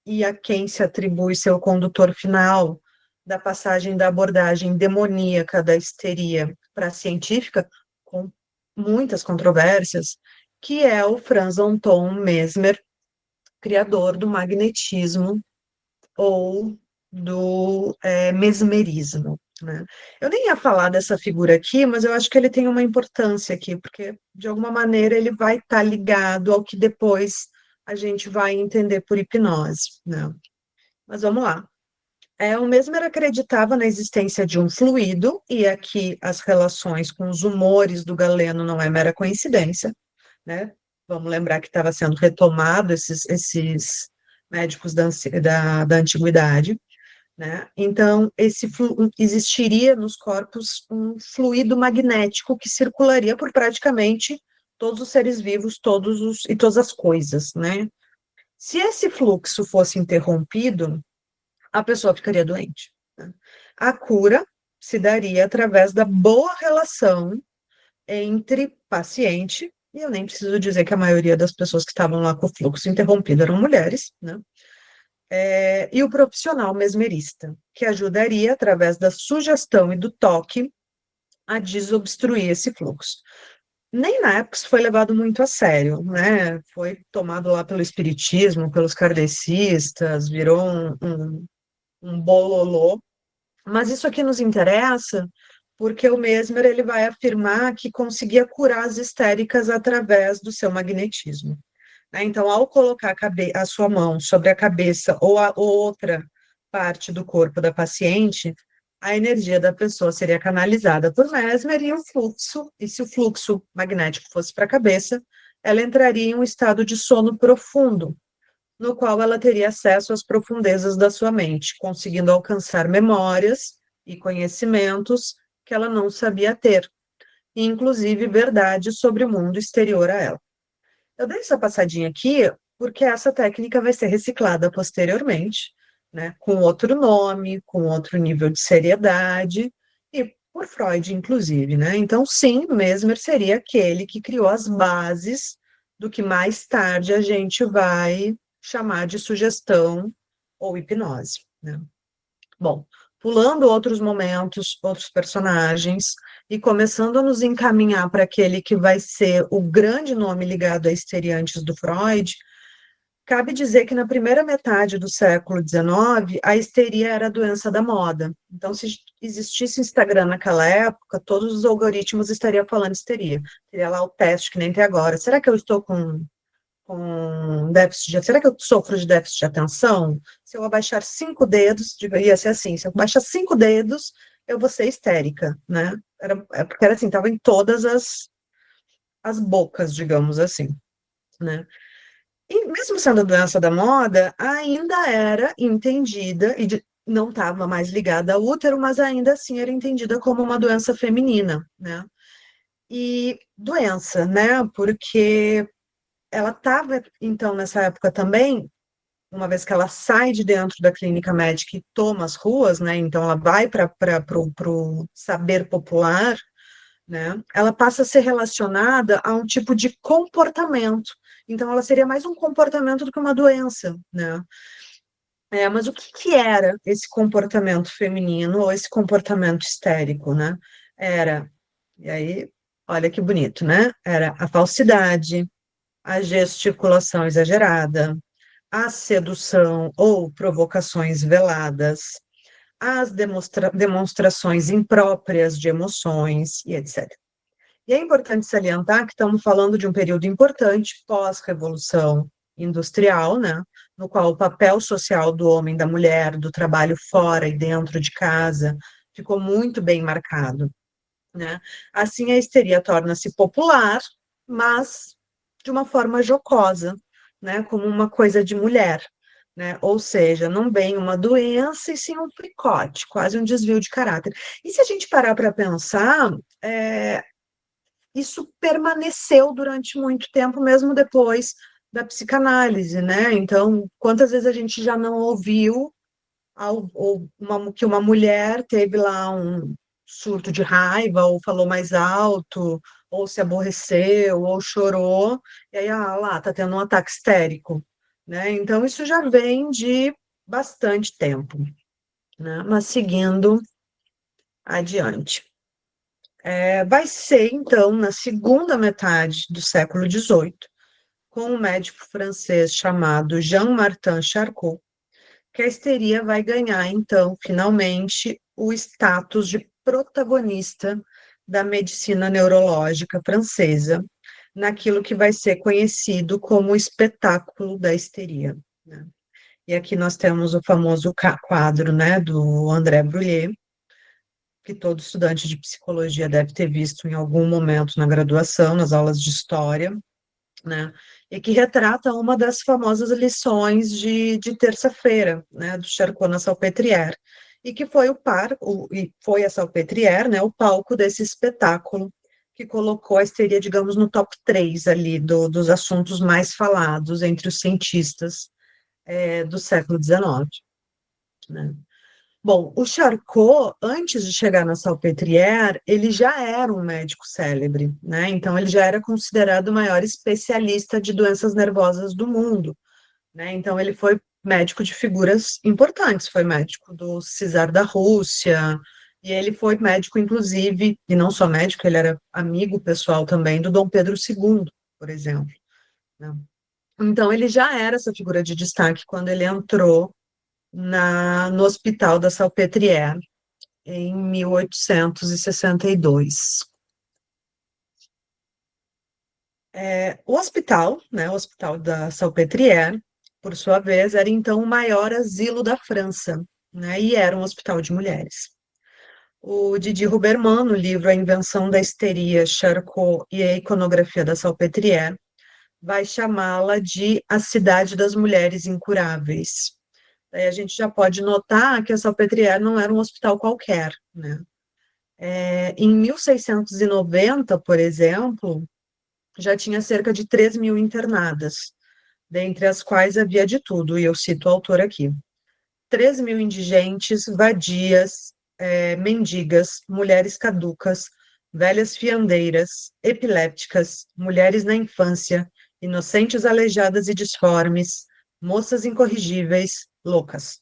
e a quem se atribui seu condutor final da passagem da abordagem demoníaca da histeria para a científica, com muitas controvérsias, que é o Franz Anton Mesmer, criador do magnetismo ou do mesmerismo, né? Eu nem ia falar dessa figura aqui, mas eu acho que ele tem uma importância aqui, porque de alguma maneira ele vai estar ligado ao que depois a gente vai entender por hipnose, né? Mas vamos lá. O Mesmer acreditava na existência de um fluido, e aqui as relações com os humores do Galeno não é mera coincidência, né? Vamos lembrar que estava sendo retomado esses médicos da antiguidade, né? Então, existiria nos corpos um fluido magnético que circularia por praticamente todos os seres vivos, e todas as coisas, né? Se esse fluxo fosse interrompido, a pessoa ficaria doente, né? A cura se daria através da boa relação entre paciente, e eu nem preciso dizer que a maioria das pessoas que estavam lá com o fluxo interrompido eram mulheres, né? E o profissional mesmerista, que ajudaria, através da sugestão e do toque, a desobstruir esse fluxo. Nem na época isso foi levado muito a sério, né? Foi tomado lá pelo espiritismo, pelos kardecistas, virou um bololô. Mas isso aqui nos interessa porque o Mesmer ele vai afirmar que conseguia curar as histéricas através do seu magnetismo, né? Então, ao colocar a sua mão sobre a cabeça ou a outra parte do corpo da paciente, a energia da pessoa seria canalizada por Mesmer e se o fluxo magnético fosse para a cabeça, ela entraria em um estado de sono profundo, no qual ela teria acesso às profundezas da sua mente, conseguindo alcançar memórias e conhecimentos que ela não sabia ter, e inclusive verdades sobre o mundo exterior a ela. Eu dei essa passadinha aqui porque essa técnica vai ser reciclada posteriormente, né, com outro nome, com outro nível de seriedade, e por Freud, inclusive, né? Então, sim, Mesmer seria aquele que criou as bases do que mais tarde a gente vai chamar de sugestão ou hipnose, né? Bom, pulando outros momentos, outros personagens, e começando a nos encaminhar para aquele que vai ser o grande nome ligado a histeria antes do Freud, cabe dizer que na primeira metade do século XIX, a histeria era a doença da moda. Então, se existisse Instagram naquela época, todos os algoritmos estariam falando histeria. Teria lá o teste, que nem tem agora. Será que eu estou com será que eu sofro de déficit de atenção? Se eu abaixar 5 dedos, ia ser assim, se eu abaixar 5 dedos, eu vou ser histérica, né? Porque era assim, estava em todas as bocas, digamos assim, né? E mesmo sendo doença da moda, ainda era entendida, não estava mais ligada ao útero, mas ainda assim era entendida como uma doença feminina, né? E doença, né? Porque ela estava, então, nessa época também, uma vez que ela sai de dentro da clínica médica e toma as ruas, né? Então ela vai para o saber popular, né? Ela passa a ser relacionada a um tipo de comportamento. Então ela seria mais um comportamento do que uma doença, né? Mas o que era esse comportamento feminino ou esse comportamento histérico, né? Era, e aí, olha que bonito, né? Era a falsidade, a gesticulação exagerada, a sedução ou provocações veladas, as demonstrações impróprias de emoções e etc. E é importante salientar que estamos falando de um período importante pós-revolução industrial, né, no qual o papel social do homem e da mulher, do trabalho fora e dentro de casa, ficou muito bem marcado, né? Assim, a histeria torna-se popular, mas de uma forma jocosa, né? Como uma coisa de mulher, né? Ou seja, não bem uma doença, e sim um fricote, quase um desvio de caráter. E se a gente parar para pensar, é, isso permaneceu durante muito tempo, mesmo depois da psicanálise, né? Então, quantas vezes a gente já não ouviu que uma mulher teve lá um surto de raiva, ou falou mais alto, ou se aborreceu, ou chorou, e aí, lá, tá tendo um ataque histérico, né? Então, isso já vem de bastante tempo, né? Mas seguindo adiante. Vai ser, então, na segunda metade do século XVIII, com um médico francês chamado Jean-Martin Charcot, que a histeria vai ganhar, então, finalmente, o status de protagonista da medicina neurológica francesa, naquilo que vai ser conhecido como o espetáculo da histeria, né? E aqui nós temos o famoso quadro, né, do André Brulé, que todo estudante de psicologia deve ter visto em algum momento na graduação, nas aulas de história, né? E que retrata uma das famosas lições de terça-feira, né, do Charcot na Salpêtrière, e que foi e foi a Salpêtrière, né, o palco desse espetáculo que colocou a histeria, digamos, no top 3 ali dos assuntos mais falados entre os cientistas do século XIX, né? Bom, o Charcot, antes de chegar na Salpêtrière, ele já era um médico célebre, né? Então, ele já era considerado o maior especialista de doenças nervosas do mundo, né? Então, ele foi médico de figuras importantes, foi médico do czar da Rússia, e ele foi médico, inclusive, e não só médico, ele era amigo pessoal também do Dom Pedro II, por exemplo, né? Então, ele já era essa figura de destaque quando ele entrou no Hospital da Salpêtrière, em 1862. O hospital, né, o Hospital da Salpêtrière, por sua vez, era então o maior asilo da França, né, e era um hospital de mulheres. O Didi Huberman, no livro A Invenção da Histeria, Charcot e a Iconografia da Salpêtrière, vai chamá-la de a cidade das mulheres incuráveis. Aí a gente já pode notar que a Salpêtrière não era um hospital qualquer, né? Em 1690, por exemplo, já tinha cerca de 3 mil internadas, dentre as quais havia de tudo, e eu cito o autor aqui: 3 mil indigentes, vadias, mendigas, mulheres caducas, velhas fiandeiras, epilépticas, mulheres na infância, inocentes aleijadas e disformes, moças incorrigíveis, loucas.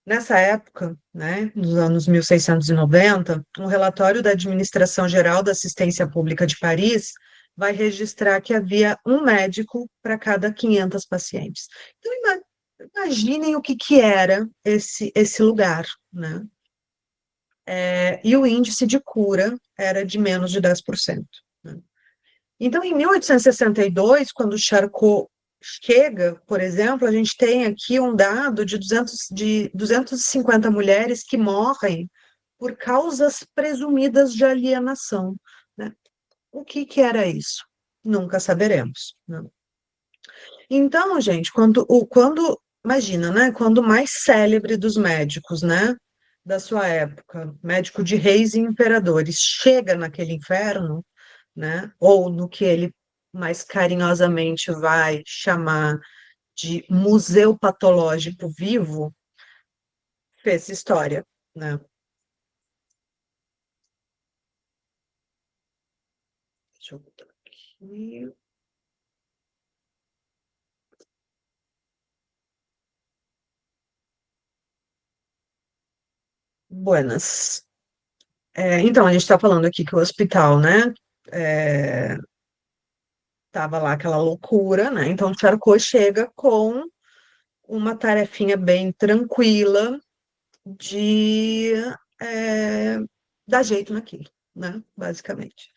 Nessa época, né, nos anos 1690, um relatório da Administração Geral da Assistência Pública de Paris vai registrar que havia um médico para cada 500 pacientes. Então, imaginem o que era esse lugar, né? E o índice de cura era de menos de 10%, né? Então, em 1862, quando Charcot chega, por exemplo, a gente tem aqui um dado de 250 mulheres que morrem por causas presumidas de alienação, né? O que era isso? Nunca saberemos, né? Então, gente, imagina, né? Quando o mais célebre dos médicos, né, da sua época, médico de reis e imperadores, chega naquele inferno, né? Ou no que ele mais carinhosamente vai chamar de museu patológico vivo, fez história, né? Deixa eu botar aqui. Buenas. Então, a gente está falando aqui que o hospital, né? tava lá aquela loucura, né? Então o Charcot chega com uma tarefinha bem tranquila de é, dar jeito naquilo, né? Basicamente.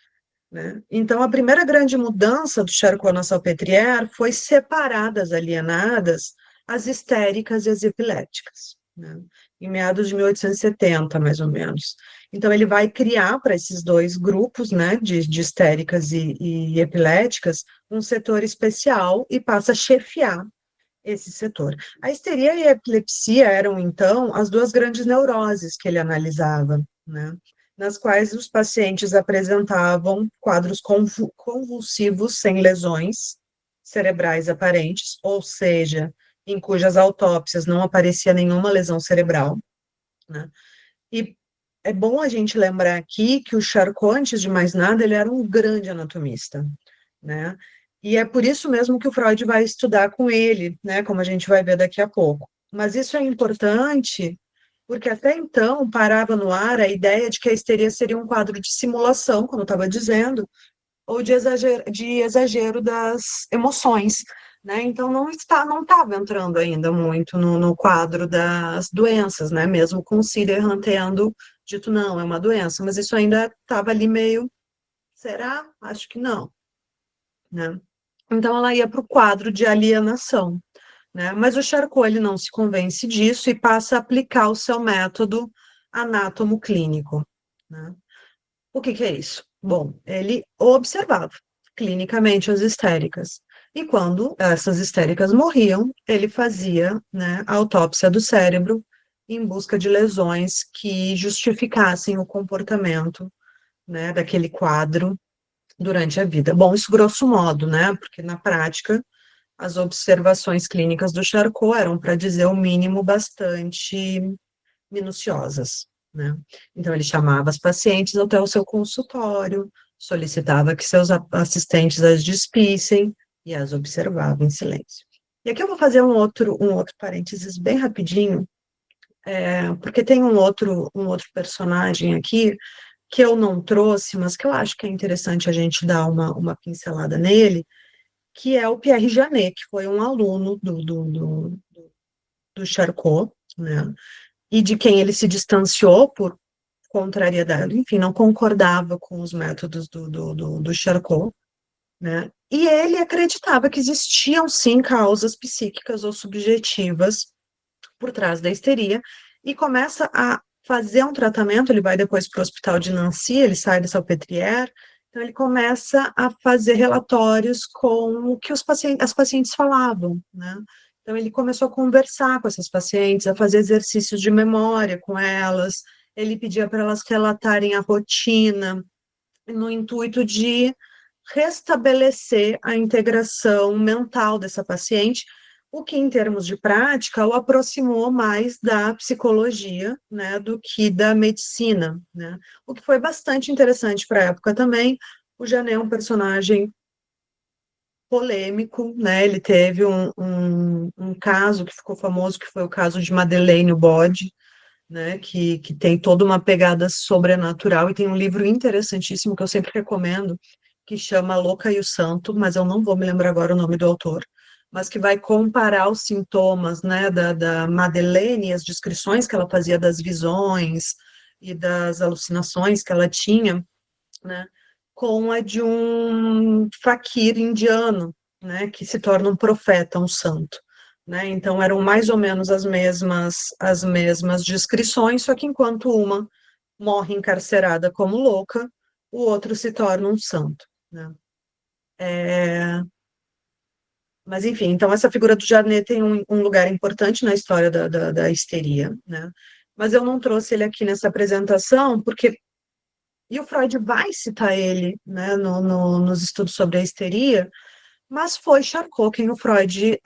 Né? Então, a primeira grande mudança do Charcot na Salpêtrière foi separar das alienadas as histéricas e as epiléticas, né? Em meados de 1870, mais ou menos. Então, ele vai criar para esses dois grupos, né, de histéricas e epiléticas, um setor especial e passa a chefiar esse setor. A histeria e a epilepsia eram, então, as duas grandes neuroses que ele analisava, né? Nas quais os pacientes apresentavam quadros convulsivos sem lesões cerebrais aparentes, ou seja, em cujas autópsias não aparecia nenhuma lesão cerebral, né? E é bom a gente lembrar aqui que o Charcot, antes de mais nada, ele era um grande anatomista, né? E é por isso mesmo que o Freud vai estudar com ele, né? Como a gente vai ver daqui a pouco. Mas isso é importante porque até então parava no ar a ideia de que a histeria seria um quadro de simulação, como eu estava dizendo, ou de exagero das emoções, né? Então não estava entrando ainda muito no quadro das doenças, né? Mesmo com o Siderhan tendo dito não, é uma doença, mas isso ainda estava ali meio, será? Acho que não, né? Então ela ia para o quadro de alienação, né? Mas o Charcot ele não se convence disso e passa a aplicar o seu método anátomo-clínico, né? O que que é isso? Bom, ele observava clinicamente as histéricas. E quando essas histéricas morriam, ele fazia, né, a autópsia do cérebro em busca de lesões que justificassem o comportamento, né, daquele quadro durante a vida. Bom, isso grosso modo, né, porque na prática as observações clínicas do Charcot eram, para dizer o mínimo, bastante minuciosas, né? Então, ele chamava as pacientes até o seu consultório, solicitava que seus assistentes as despissem e as observava em silêncio. E aqui eu vou fazer um outro parênteses bem rapidinho, porque tem um outro personagem aqui que eu não trouxe, mas que eu acho que é interessante a gente dar uma pincelada nele, que é o Pierre Janet, que foi um aluno do Charcot, né? E de quem ele se distanciou por contrariedade, enfim, não concordava com os métodos do Charcot, né? E ele acreditava que existiam, sim, causas psíquicas ou subjetivas por trás da histeria, e começa a fazer um tratamento, ele vai depois para o hospital de Nancy, ele sai da Salpêtrière, então ele começa a fazer relatórios com o que as pacientes falavam, né? Então ele começou a conversar com essas pacientes, a fazer exercícios de memória com elas, ele pedia para elas relatarem a rotina, no intuito de restabelecer a integração mental dessa paciente, o que, em termos de prática, o aproximou mais da psicologia, né, do que da medicina, né, o que foi bastante interessante para a época também. O Janet é um personagem polêmico, né, ele teve um caso que ficou famoso, que foi o caso de Madeleine Bode, né, que tem toda uma pegada sobrenatural, e tem um livro interessantíssimo que eu sempre recomendo, que chama A Louca e o Santo, mas eu não vou me lembrar agora o nome do autor, mas que vai comparar os sintomas, né, da Madeleine, e as descrições que ela fazia das visões e das alucinações que ela tinha, né, com a de um faquir indiano, né, que se torna um profeta, um santo, né? Então eram mais ou menos as mesmas descrições, só que enquanto uma morre encarcerada como louca, o outro se torna um santo, né? É, mas enfim, então essa figura do Jarnet tem um lugar importante na história da histeria, né? Mas eu não trouxe ele aqui nessa apresentação porque e o Freud vai citar ele, né, nos estudos sobre a histeria, mas foi Charcot quem o Freud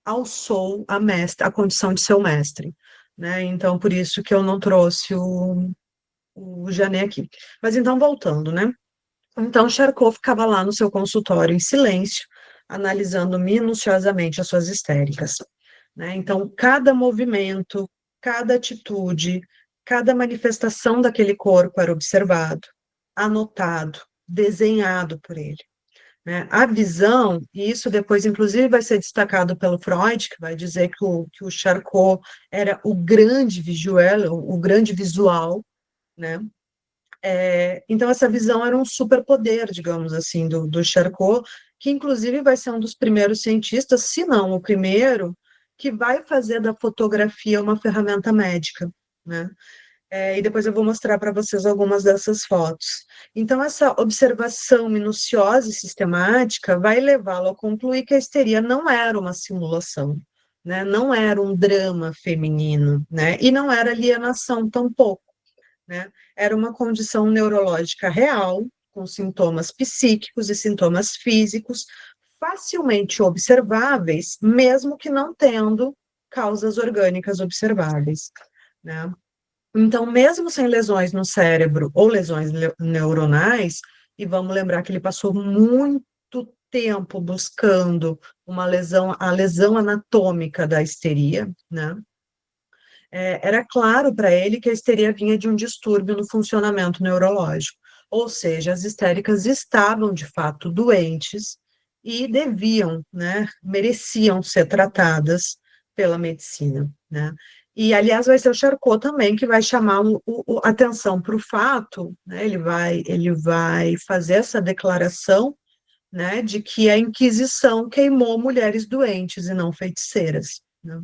alçou a condição de seu mestre, né? Então, por isso que eu não trouxe o Janet aqui. Mas então, voltando, né? Então, Charcot ficava lá no seu consultório em silêncio, analisando minuciosamente as suas histéricas, né? Então, cada movimento, cada atitude, cada manifestação daquele corpo era observado, anotado, desenhado por ele. né? A visão, e isso depois, inclusive, vai ser destacado pelo Freud, que vai dizer que o Charcot era o grande visual, o grande visual, né? Então, essa visão era um superpoder, digamos assim, do Charcot, que inclusive vai ser um dos primeiros cientistas, se não o primeiro, que vai fazer da fotografia uma ferramenta médica, né? E depois eu vou mostrar para vocês algumas dessas fotos. Então, essa observação minuciosa e sistemática vai levá-lo a concluir que a histeria não era uma simulação, né? Não era um drama feminino, né? E não era alienação tampouco, né? Era uma condição neurológica real, com sintomas psíquicos e sintomas físicos facilmente observáveis, mesmo que não tendo causas orgânicas observáveis, né? Então, mesmo sem lesões no cérebro ou lesões neuronais, e vamos lembrar que ele passou muito tempo buscando uma lesão, a lesão anatômica da histeria, né? Era claro para ele que a histeria vinha de um distúrbio no funcionamento neurológico, ou seja, as histéricas estavam de fato doentes e deviam, né, mereciam ser tratadas pela medicina, né? E, aliás, vai ser o Charcot também que vai chamar atenção para o fato, né, ele vai fazer essa declaração, né, de que a Inquisição queimou mulheres doentes e não feiticeiras, né?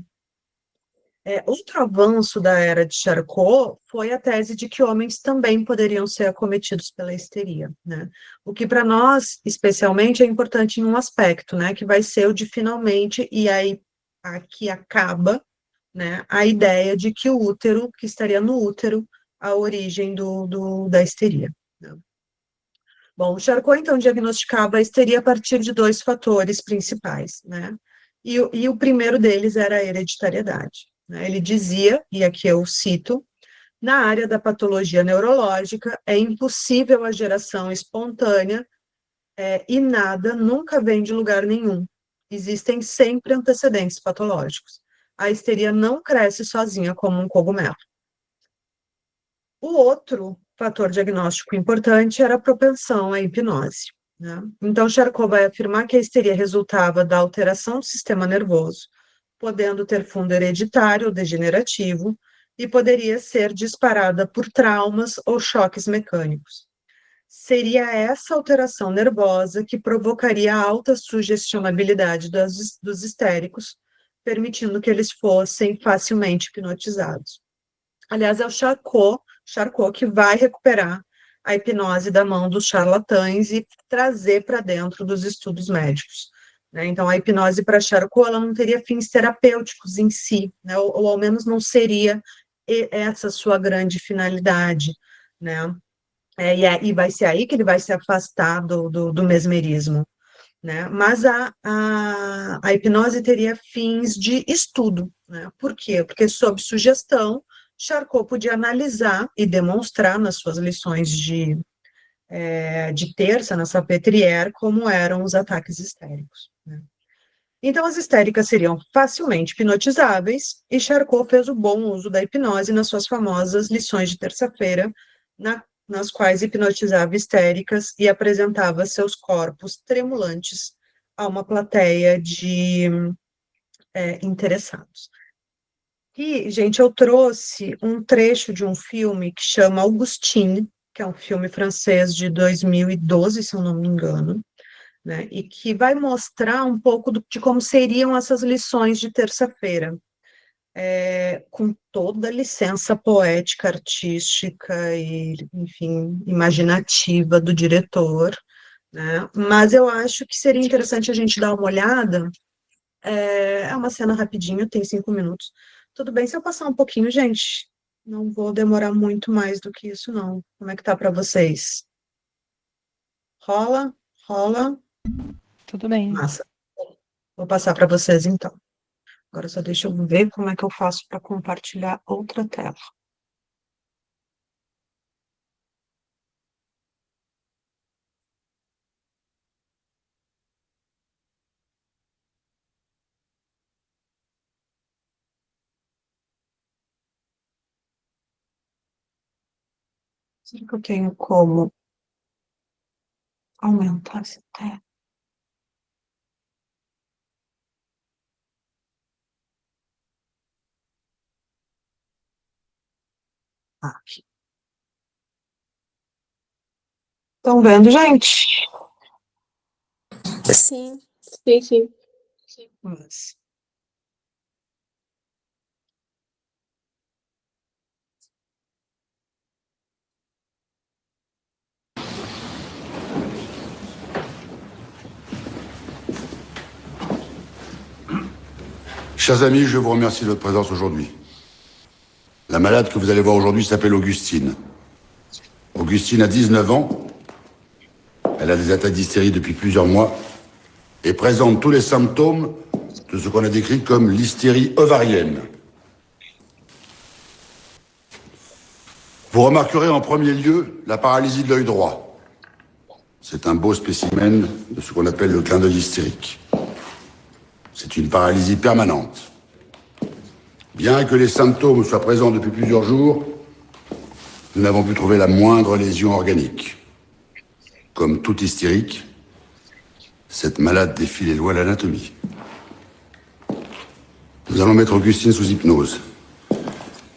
Outro avanço da era de Charcot foi a tese de que homens também poderiam ser acometidos pela histeria, né? O que para nós, especialmente, é importante em um aspecto, né? Que vai ser o de finalmente, e aí aqui acaba, né? A ideia de que o útero, que estaria no útero, a origem da histeria, né? Bom, Charcot, então, diagnosticava a histeria a partir de dois fatores principais, né? E o primeiro deles era a hereditariedade, né? Ele dizia, e aqui eu cito, na área da patologia neurológica, é impossível a geração espontânea, e nada nunca vem de lugar nenhum. Existem sempre antecedentes patológicos. A histeria não cresce sozinha como um cogumelo. O outro fator diagnóstico importante era a propensão à hipnose, né? Então, Charcot vai afirmar que a histeria resultava da alteração do sistema nervoso, podendo ter fundo hereditário ou degenerativo, e poderia ser disparada por traumas ou choques mecânicos. Seria essa alteração nervosa que provocaria a alta sugestionabilidade dos histéricos, permitindo que eles fossem facilmente hipnotizados. Aliás, é o Charcot que vai recuperar a hipnose da mão dos charlatães e trazer para dentro dos estudos médicos, né? Então, a hipnose para Charcot, ela não teria fins terapêuticos em si, né? Ou ao menos não seria essa sua grande finalidade, né? E vai ser aí que ele vai se afastar do mesmerismo, né? Mas a hipnose teria fins de estudo, né? Por quê? Porque sob sugestão, Charcot podia analisar e demonstrar nas suas lições de terça, na Salpêtrière, como eram os ataques histéricos, né? Então, as histéricas seriam facilmente hipnotizáveis, e Charcot fez o bom uso da hipnose nas suas famosas lições de terça-feira, nas quais hipnotizava histéricas e apresentava seus corpos tremulantes a uma plateia de interessados. E, gente, eu trouxe um trecho de um filme que chama Augustine, que é um filme francês de 2012, se eu não me engano, né, e que vai mostrar um pouco de como seriam essas lições de terça-feira, com toda a licença poética, artística e, enfim, imaginativa do diretor, né? Mas eu acho que seria interessante a gente dar uma olhada. É uma cena rapidinho, tem 5 minutos. Tudo bem se eu passar um pouquinho, gente? Não vou demorar muito mais do que isso, não. Como é que tá para vocês? Rola? Rola? Tudo bem. Massa. Vou passar para vocês, então. Agora só deixa eu ver como é que eu faço para compartilhar outra tela. Será que eu tenho como aumentar essa tela? Aqui. Estão vendo, gente? Sim, sim, sim. Mas... Chers amis, je vous remercie de votre présence aujourd'hui. La malade que vous allez voir aujourd'hui s'appelle Augustine. Augustine a 19 ans. Elle a des attaques d'hystérie depuis plusieurs mois et présente tous les symptômes de ce qu'on a décrit comme l'hystérie ovarienne. Vous remarquerez en premier lieu la paralysie de l'œil droit. C'est un beau spécimen de ce qu'on appelle le clin d'œil hystérique. C'est une paralysie permanente. Bien que les symptômes soient présents depuis plusieurs jours, nous n'avons pu trouver la moindre lésion organique. Comme tout hystérique, cette malade défie les lois de l'anatomie. Nous allons mettre Augustine sous hypnose.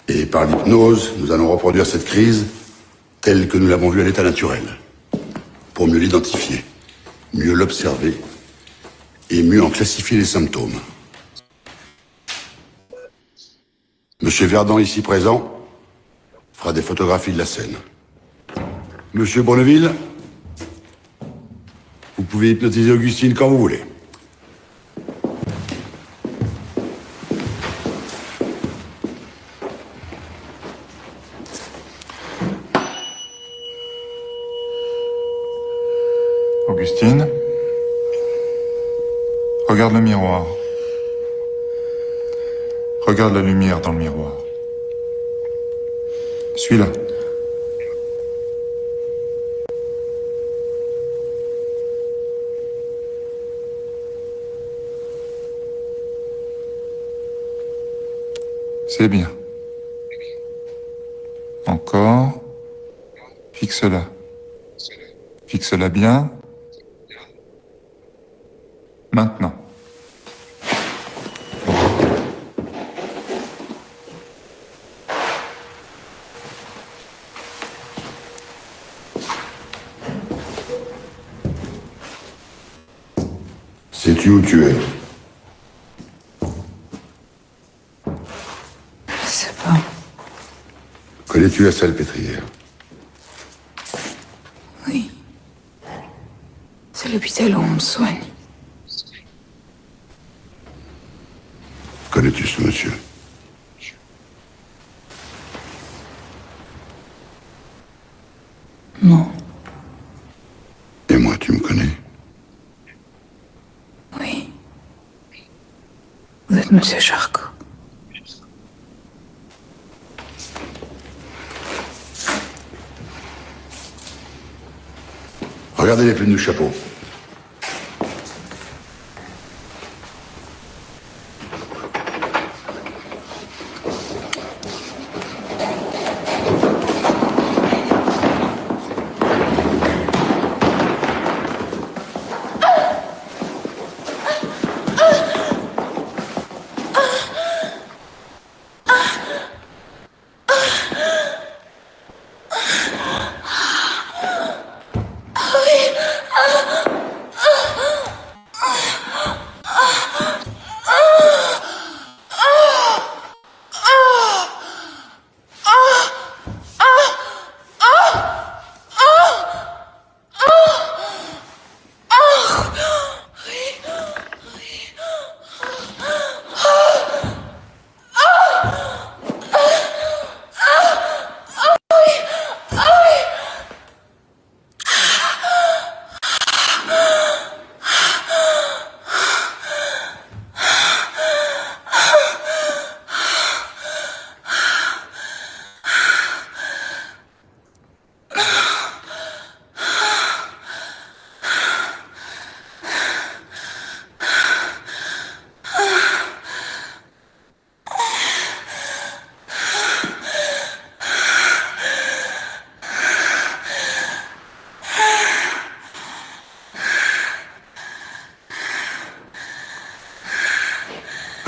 Et par l'hypnose, nous allons reproduire cette crise telle que nous l'avons vue à l'état naturel, pour mieux l'identifier, mieux l'observer et mieux en classifier les symptômes. Monsieur Verdun, ici présent, fera des photographies de la scène. Monsieur Bonneville, vous pouvez hypnotiser Augustine quand vous voulez. Augustine, regarde le miroir. Regarde la lumière dans le miroir. Suis-la. C'est bien. Encore. Fixe-la. Fixe-la bien. Maintenant. Sais-tu où tu es? Je sais pas. Connais-tu la Salpêtrière? Oui. C'est l'hôpital où on me soigne. Connais-tu ce monsieur? Non. Et moi, tu me connais? Oui. Vous êtes Monsieur Charcot. Regardez les plumes du chapeau.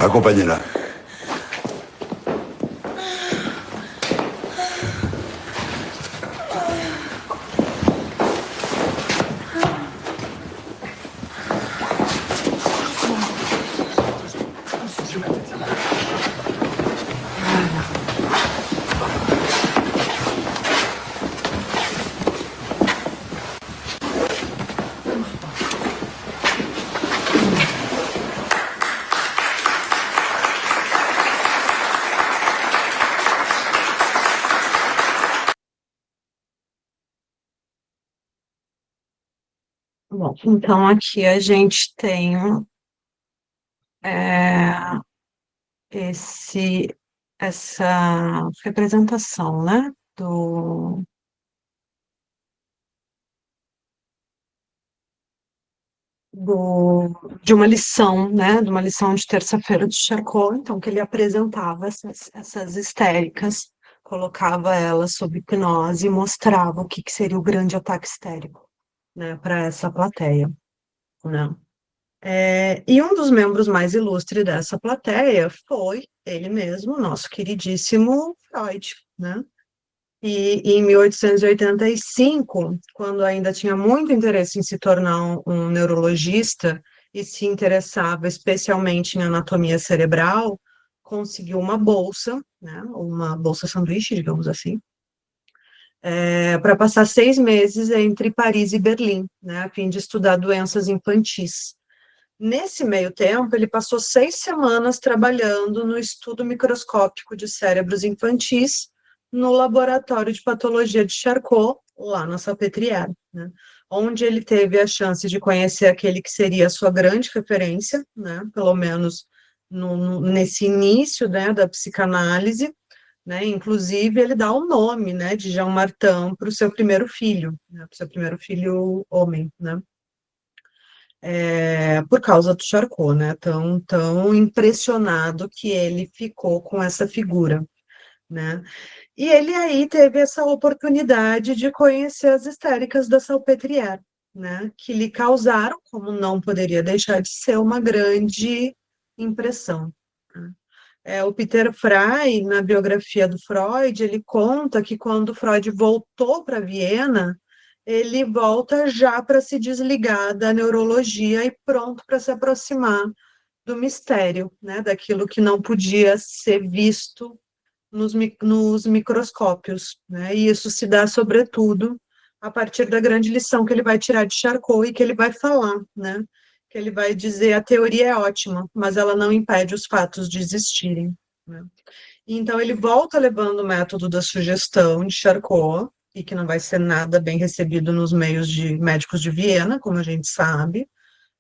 Accompagnez-la. Bom, então aqui a gente tem é, esse, essa representação, né, de uma lição, né, de uma lição de terça-feira de Charcot, então, que ele apresentava essas histéricas, colocava elas sob hipnose e mostrava o que seria o grande ataque histérico, né, para essa plateia, né. E um dos membros mais ilustres dessa plateia foi ele mesmo, nosso queridíssimo Freud, né? E em 1885, quando ainda tinha muito interesse em se tornar um neurologista e se interessava especialmente em anatomia cerebral, conseguiu uma bolsa, né, uma bolsa sanduíche, digamos assim, para passar 6 meses entre Paris e Berlim, né, a fim de estudar doenças infantis. Nesse meio tempo, ele passou 6 semanas trabalhando no estudo microscópico de cérebros infantis no laboratório de patologia de Charcot, lá na Salpêtrière, né? Onde ele teve a chance de conhecer aquele que seria a sua grande referência, né? Pelo menos nesse início, né, da psicanálise, né? Inclusive, ele dá o nome, né, de Jean Martin para o seu primeiro filho, né, para o seu primeiro filho homem, né? Por causa do Charcot, né? Tão impressionado que ele ficou com essa figura, né? E ele aí teve essa oportunidade de conhecer as histéricas da Salpêtrière, né? Que lhe causaram, como não poderia deixar de ser, uma grande impressão, né? O Peter Frey, na biografia do Freud, ele conta que quando Freud voltou para Viena, ele volta já para se desligar da neurologia e pronto para se aproximar do mistério, né, daquilo que não podia ser visto nos microscópios, né, e isso se dá, sobretudo, a partir da grande lição que ele vai tirar de Charcot e que ele vai falar, né, que ele vai dizer: a teoria é ótima, mas ela não impede os fatos de existirem, né. Então, ele volta levando o método da sugestão de Charcot, e que não vai ser nada bem recebido nos meios de médicos de Viena, como a gente sabe,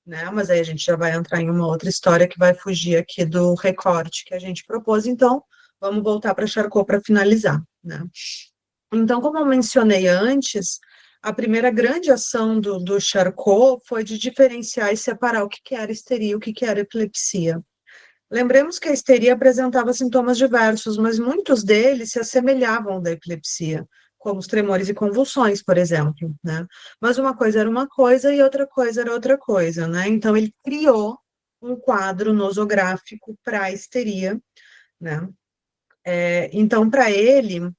né? Mas aí a gente já vai entrar em uma outra história que vai fugir aqui do recorte que a gente propôs. Então, vamos voltar para Charcot para finalizar, né? Então, como eu mencionei antes, a primeira grande ação do Charcot foi de diferenciar e separar o que era histeria e o que era epilepsia. Lembremos que a histeria apresentava sintomas diversos, mas muitos deles se assemelhavam ao da epilepsia, como os tremores e convulsões, por exemplo, né? Mas uma coisa era uma coisa e outra coisa era outra coisa, né? Então ele criou um quadro nosográfico para a histeria, né? Então, para ele,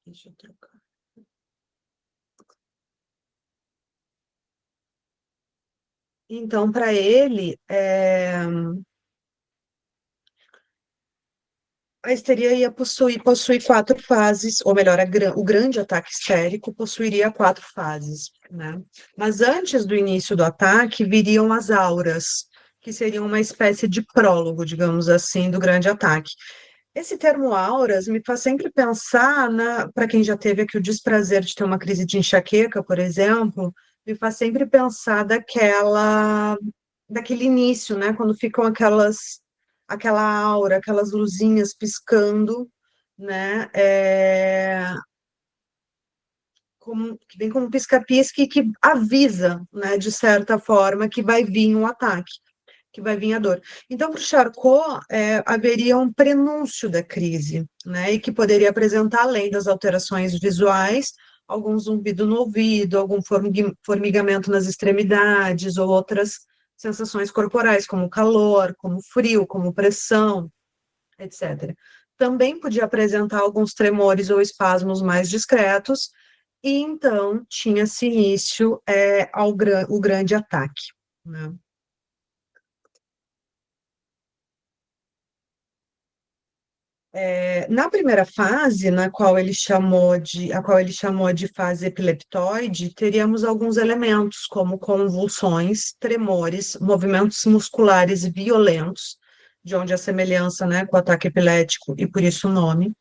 deixa eu trocar. Então, para ele, a histeria ia possuir 4 fases, ou melhor, o grande ataque histérico possuiria 4 fases, né? Mas antes do início do ataque, viriam as auras, que seriam uma espécie de prólogo, digamos assim, do grande ataque. Esse termo auras me faz sempre pensar, para quem já teve aqui o desprazer de ter uma crise de enxaqueca, por exemplo, me faz sempre pensar daquele início, né? Quando ficam aquela aura, aquelas luzinhas piscando, né? Que vem como um pisca-pisca e que avisa, né, de certa forma, que vai vir um ataque, que vai vir a dor. Então, para o Charcot, haveria um prenúncio da crise, né, e que poderia apresentar, além das alterações visuais, algum zumbido no ouvido, algum formigamento nas extremidades, ou outras sensações corporais, como calor, como frio, como pressão, etc. Também podia apresentar alguns tremores ou espasmos mais discretos, e então tinha-se início o grande ataque, né? Na primeira fase, a qual ele chamou de fase epileptoide, teríamos alguns elementos, como convulsões, tremores, movimentos musculares violentos, de onde a semelhança, né, com o ataque epilético, e por isso o nome,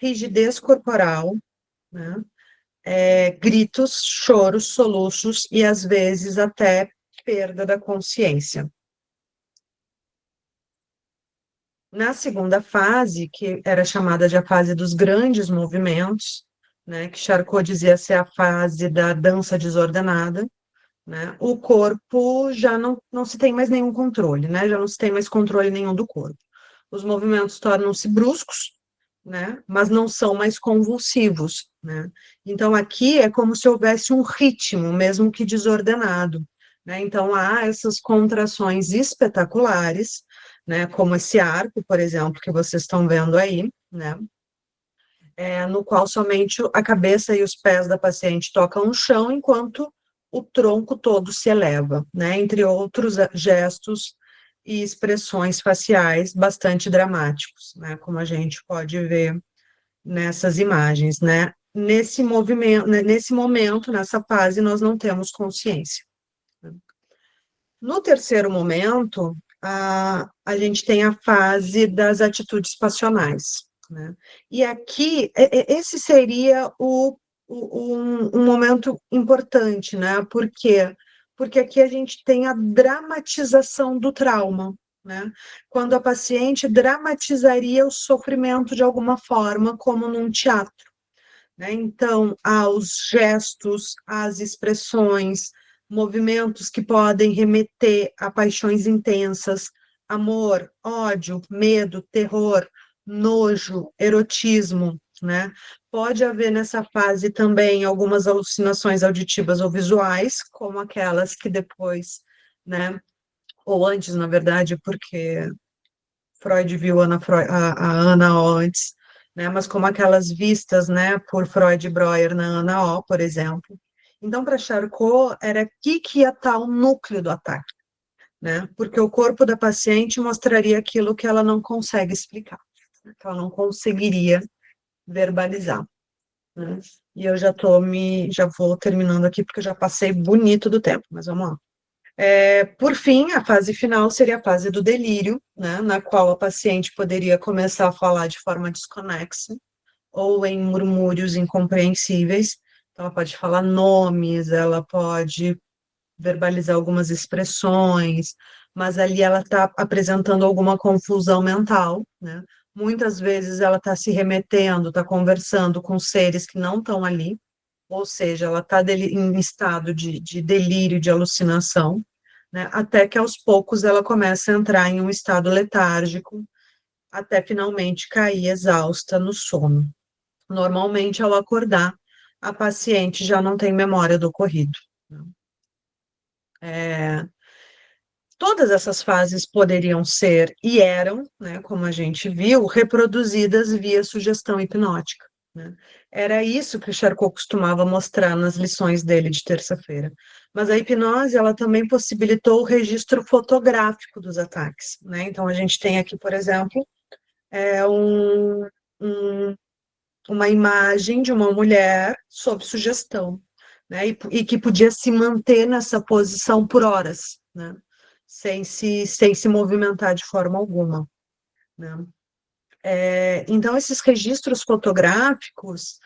rigidez corporal, né, gritos, choros, soluços e, às vezes, até perda da consciência. Na segunda fase, que era chamada de a fase dos grandes movimentos, né, que Charcot dizia ser a fase da dança desordenada, né, o corpo já não se tem mais nenhum controle, né, já não se tem mais controle nenhum do corpo. Os movimentos tornam-se bruscos, né, mas não são mais convulsivos, né. Então, aqui é como se houvesse um ritmo, mesmo que desordenado, né, então há essas contrações espetaculares, né, como esse arco, por exemplo, que vocês estão vendo aí, né, no qual somente a cabeça e os pés da paciente tocam o chão, enquanto o tronco todo se eleva, né, entre outros gestos e expressões faciais bastante dramáticos, né, como a gente pode ver nessas imagens, né. Nesse movimento, nesse momento, nessa fase, nós não temos consciência. No terceiro momento, a gente tem a fase das atitudes passionais, né? E aqui, esse seria um momento importante, né? Por quê? Porque aqui a gente tem a dramatização do trauma, né? Quando a paciente dramatizaria o sofrimento de alguma forma, como num teatro, né? Então, aos gestos, às expressões, movimentos que podem remeter a paixões intensas, amor, ódio, medo, terror, nojo, erotismo, né? Pode haver nessa fase também algumas alucinações auditivas ou visuais, como aquelas que depois, né? Ou antes, na verdade, porque Freud viu a Ana O antes, né? Mas como aquelas vistas, né, por Freud e Breuer na Ana O, por exemplo. Então, para Charcot, era aqui que ia estar o núcleo do ataque, né? Porque o corpo da paciente mostraria aquilo que ela não consegue explicar, né? Que ela não conseguiria verbalizar, né? E eu já vou terminando aqui, porque eu já passei bonito do tempo, mas vamos lá. Por fim, a fase final seria a fase do delírio, né, na qual a paciente poderia começar a falar de forma desconexa ou em murmúrios incompreensíveis. Então, ela pode falar nomes, ela pode verbalizar algumas expressões, mas ali ela está apresentando alguma confusão mental, né? Muitas vezes ela está se remetendo, está conversando com seres que não estão ali, ou seja, ela está em estado de delírio, de alucinação, né, até que aos poucos ela começa a entrar em um estado letárgico, até finalmente cair exausta no sono. Normalmente, ao acordar, a paciente já não tem memória do ocorrido. Todas essas fases poderiam ser, e eram, né, como a gente viu, reproduzidas via sugestão hipnótica, né? Era isso que o Charcot costumava mostrar nas lições dele de terça-feira. Mas a hipnose, ela também possibilitou o registro fotográfico dos ataques, né? Então, a gente tem aqui, por exemplo, é um, uma imagem de uma mulher sob sugestão, né? E que podia se manter nessa posição por horas, né? Sem se movimentar de forma alguma, né? Então, esses registros fotográficos,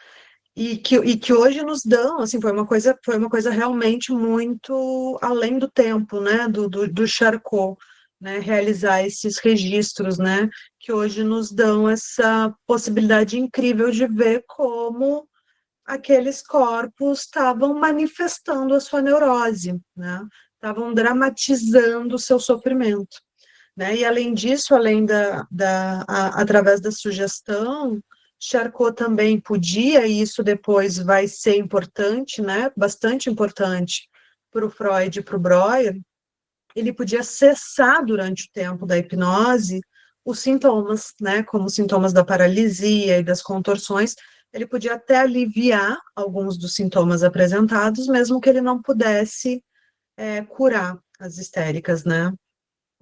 e que hoje nos dão, assim, foi uma coisa realmente muito além do tempo, né, do Charcot, né, realizar esses registros, né, que hoje nos dão essa possibilidade incrível de ver como aqueles corpos estavam manifestando a sua neurose, né, estavam dramatizando o seu sofrimento, né, e além disso, através da sugestão, Charcot também podia, e isso depois vai ser importante, né, bastante importante para o Freud e para o Breuer, ele podia cessar durante o tempo da hipnose os sintomas, né, como os sintomas da paralisia e das contorções, ele podia até aliviar alguns dos sintomas apresentados, mesmo que ele não pudesse curar as histéricas, né,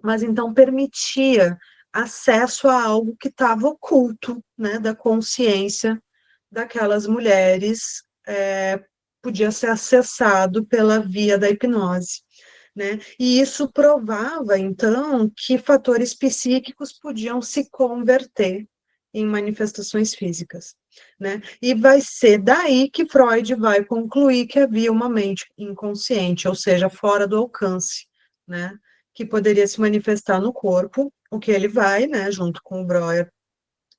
mas então permitia acesso a algo que estava oculto, né, da consciência daquelas mulheres, podia ser acessado pela via da hipnose, né? E isso provava, então, que fatores psíquicos podiam se converter em manifestações físicas. né? E vai ser daí que Freud vai concluir que havia uma mente inconsciente, ou seja, fora do alcance, né? Que poderia se manifestar no corpo, o que ele vai, né, junto com o Breuer,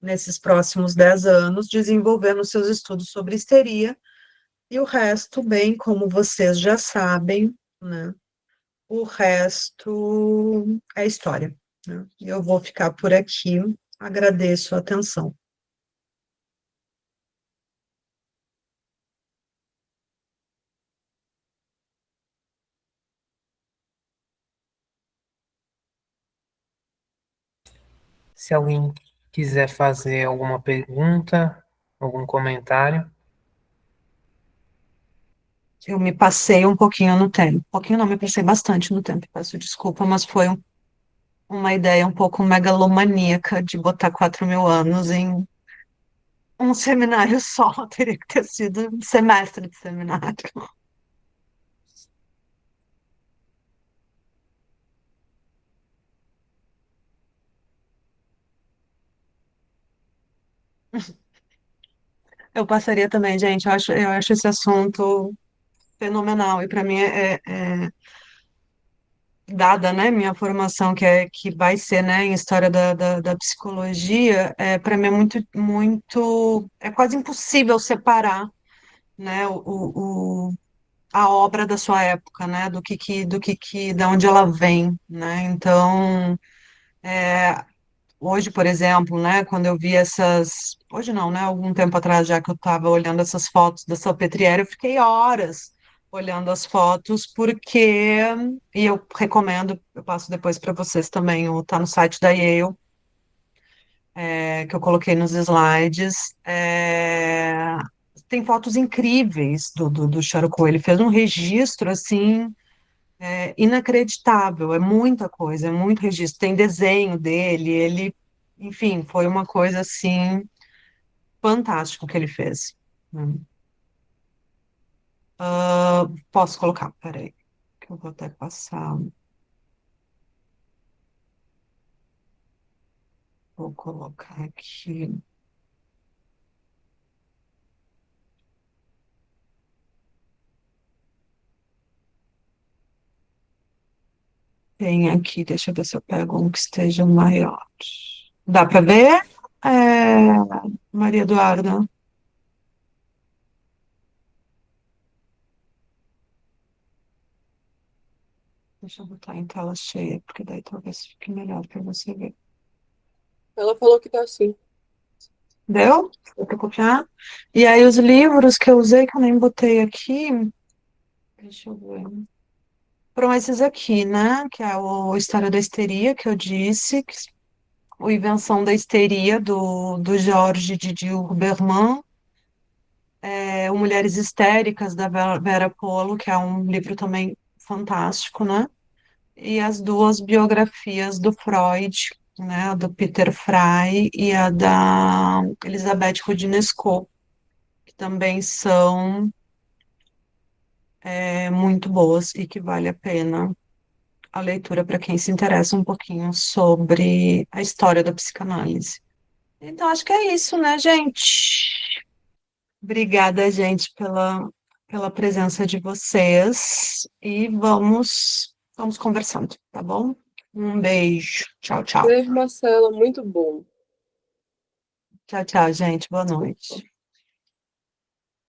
nesses próximos 10 anos, desenvolvendo seus estudos sobre histeria, e o resto, bem como vocês já sabem, né? O resto é história, né? Eu vou ficar por aqui, agradeço a atenção. Se alguém quiser fazer alguma pergunta, algum comentário. Eu me passei um pouquinho no tempo. Um pouquinho não, me passei bastante no tempo, peço desculpa, mas foi uma ideia um pouco megalomaníaca de botar 4.000 anos em um seminário só. Teria que ter sido um semestre de seminário. Eu passaria também, gente. Eu acho esse assunto fenomenal. E para mim dada, né, minha formação que vai ser, né, em história da psicologia, para mim é muito, é quase impossível separar, né, a obra da sua época, né, da onde ela vem, né? Então, hoje, por exemplo, né, quando eu vi hoje não, né, algum tempo atrás já que eu estava olhando essas fotos da Salpêtrière, eu fiquei horas olhando as fotos, e eu recomendo, eu passo depois para vocês também, tá no site da Yale, que eu coloquei nos slides, tem fotos incríveis do Charcot, ele fez um registro, assim, inacreditável, é muita coisa, é muito registro, tem desenho dele, enfim, foi uma coisa assim fantástica que ele fez. Né? Posso colocar, peraí, que eu vou até passar, vou colocar aqui. Tem aqui, deixa eu ver se eu pego um que esteja maior. Dá para ver, Maria Eduarda? Deixa eu botar em tela cheia, porque daí talvez fique melhor para você ver. Ela falou que tá assim. Deu? Deu para copiar? E aí os livros que eu usei, que eu nem botei aqui, deixa eu ver. Foram esses aqui, né? Que é o História da Histeria, que eu disse, o Invenção da Histeria, do Jorge Didi Huberman, o Mulheres Histéricas, da Vera Polo, que é um livro também fantástico, né? E as duas biografias do Freud, né? A do Peter Frey e a da Elisabeth Roudinesco, que também são muito boas e que vale a pena a leitura para quem se interessa um pouquinho sobre a história da psicanálise. Então, acho que é isso, né, gente? Obrigada, gente, pela presença de vocês e vamos conversando, tá bom? Um beijo. Tchau, tchau. Beijo, Marcela, muito bom. Tchau, tchau, gente. Boa noite.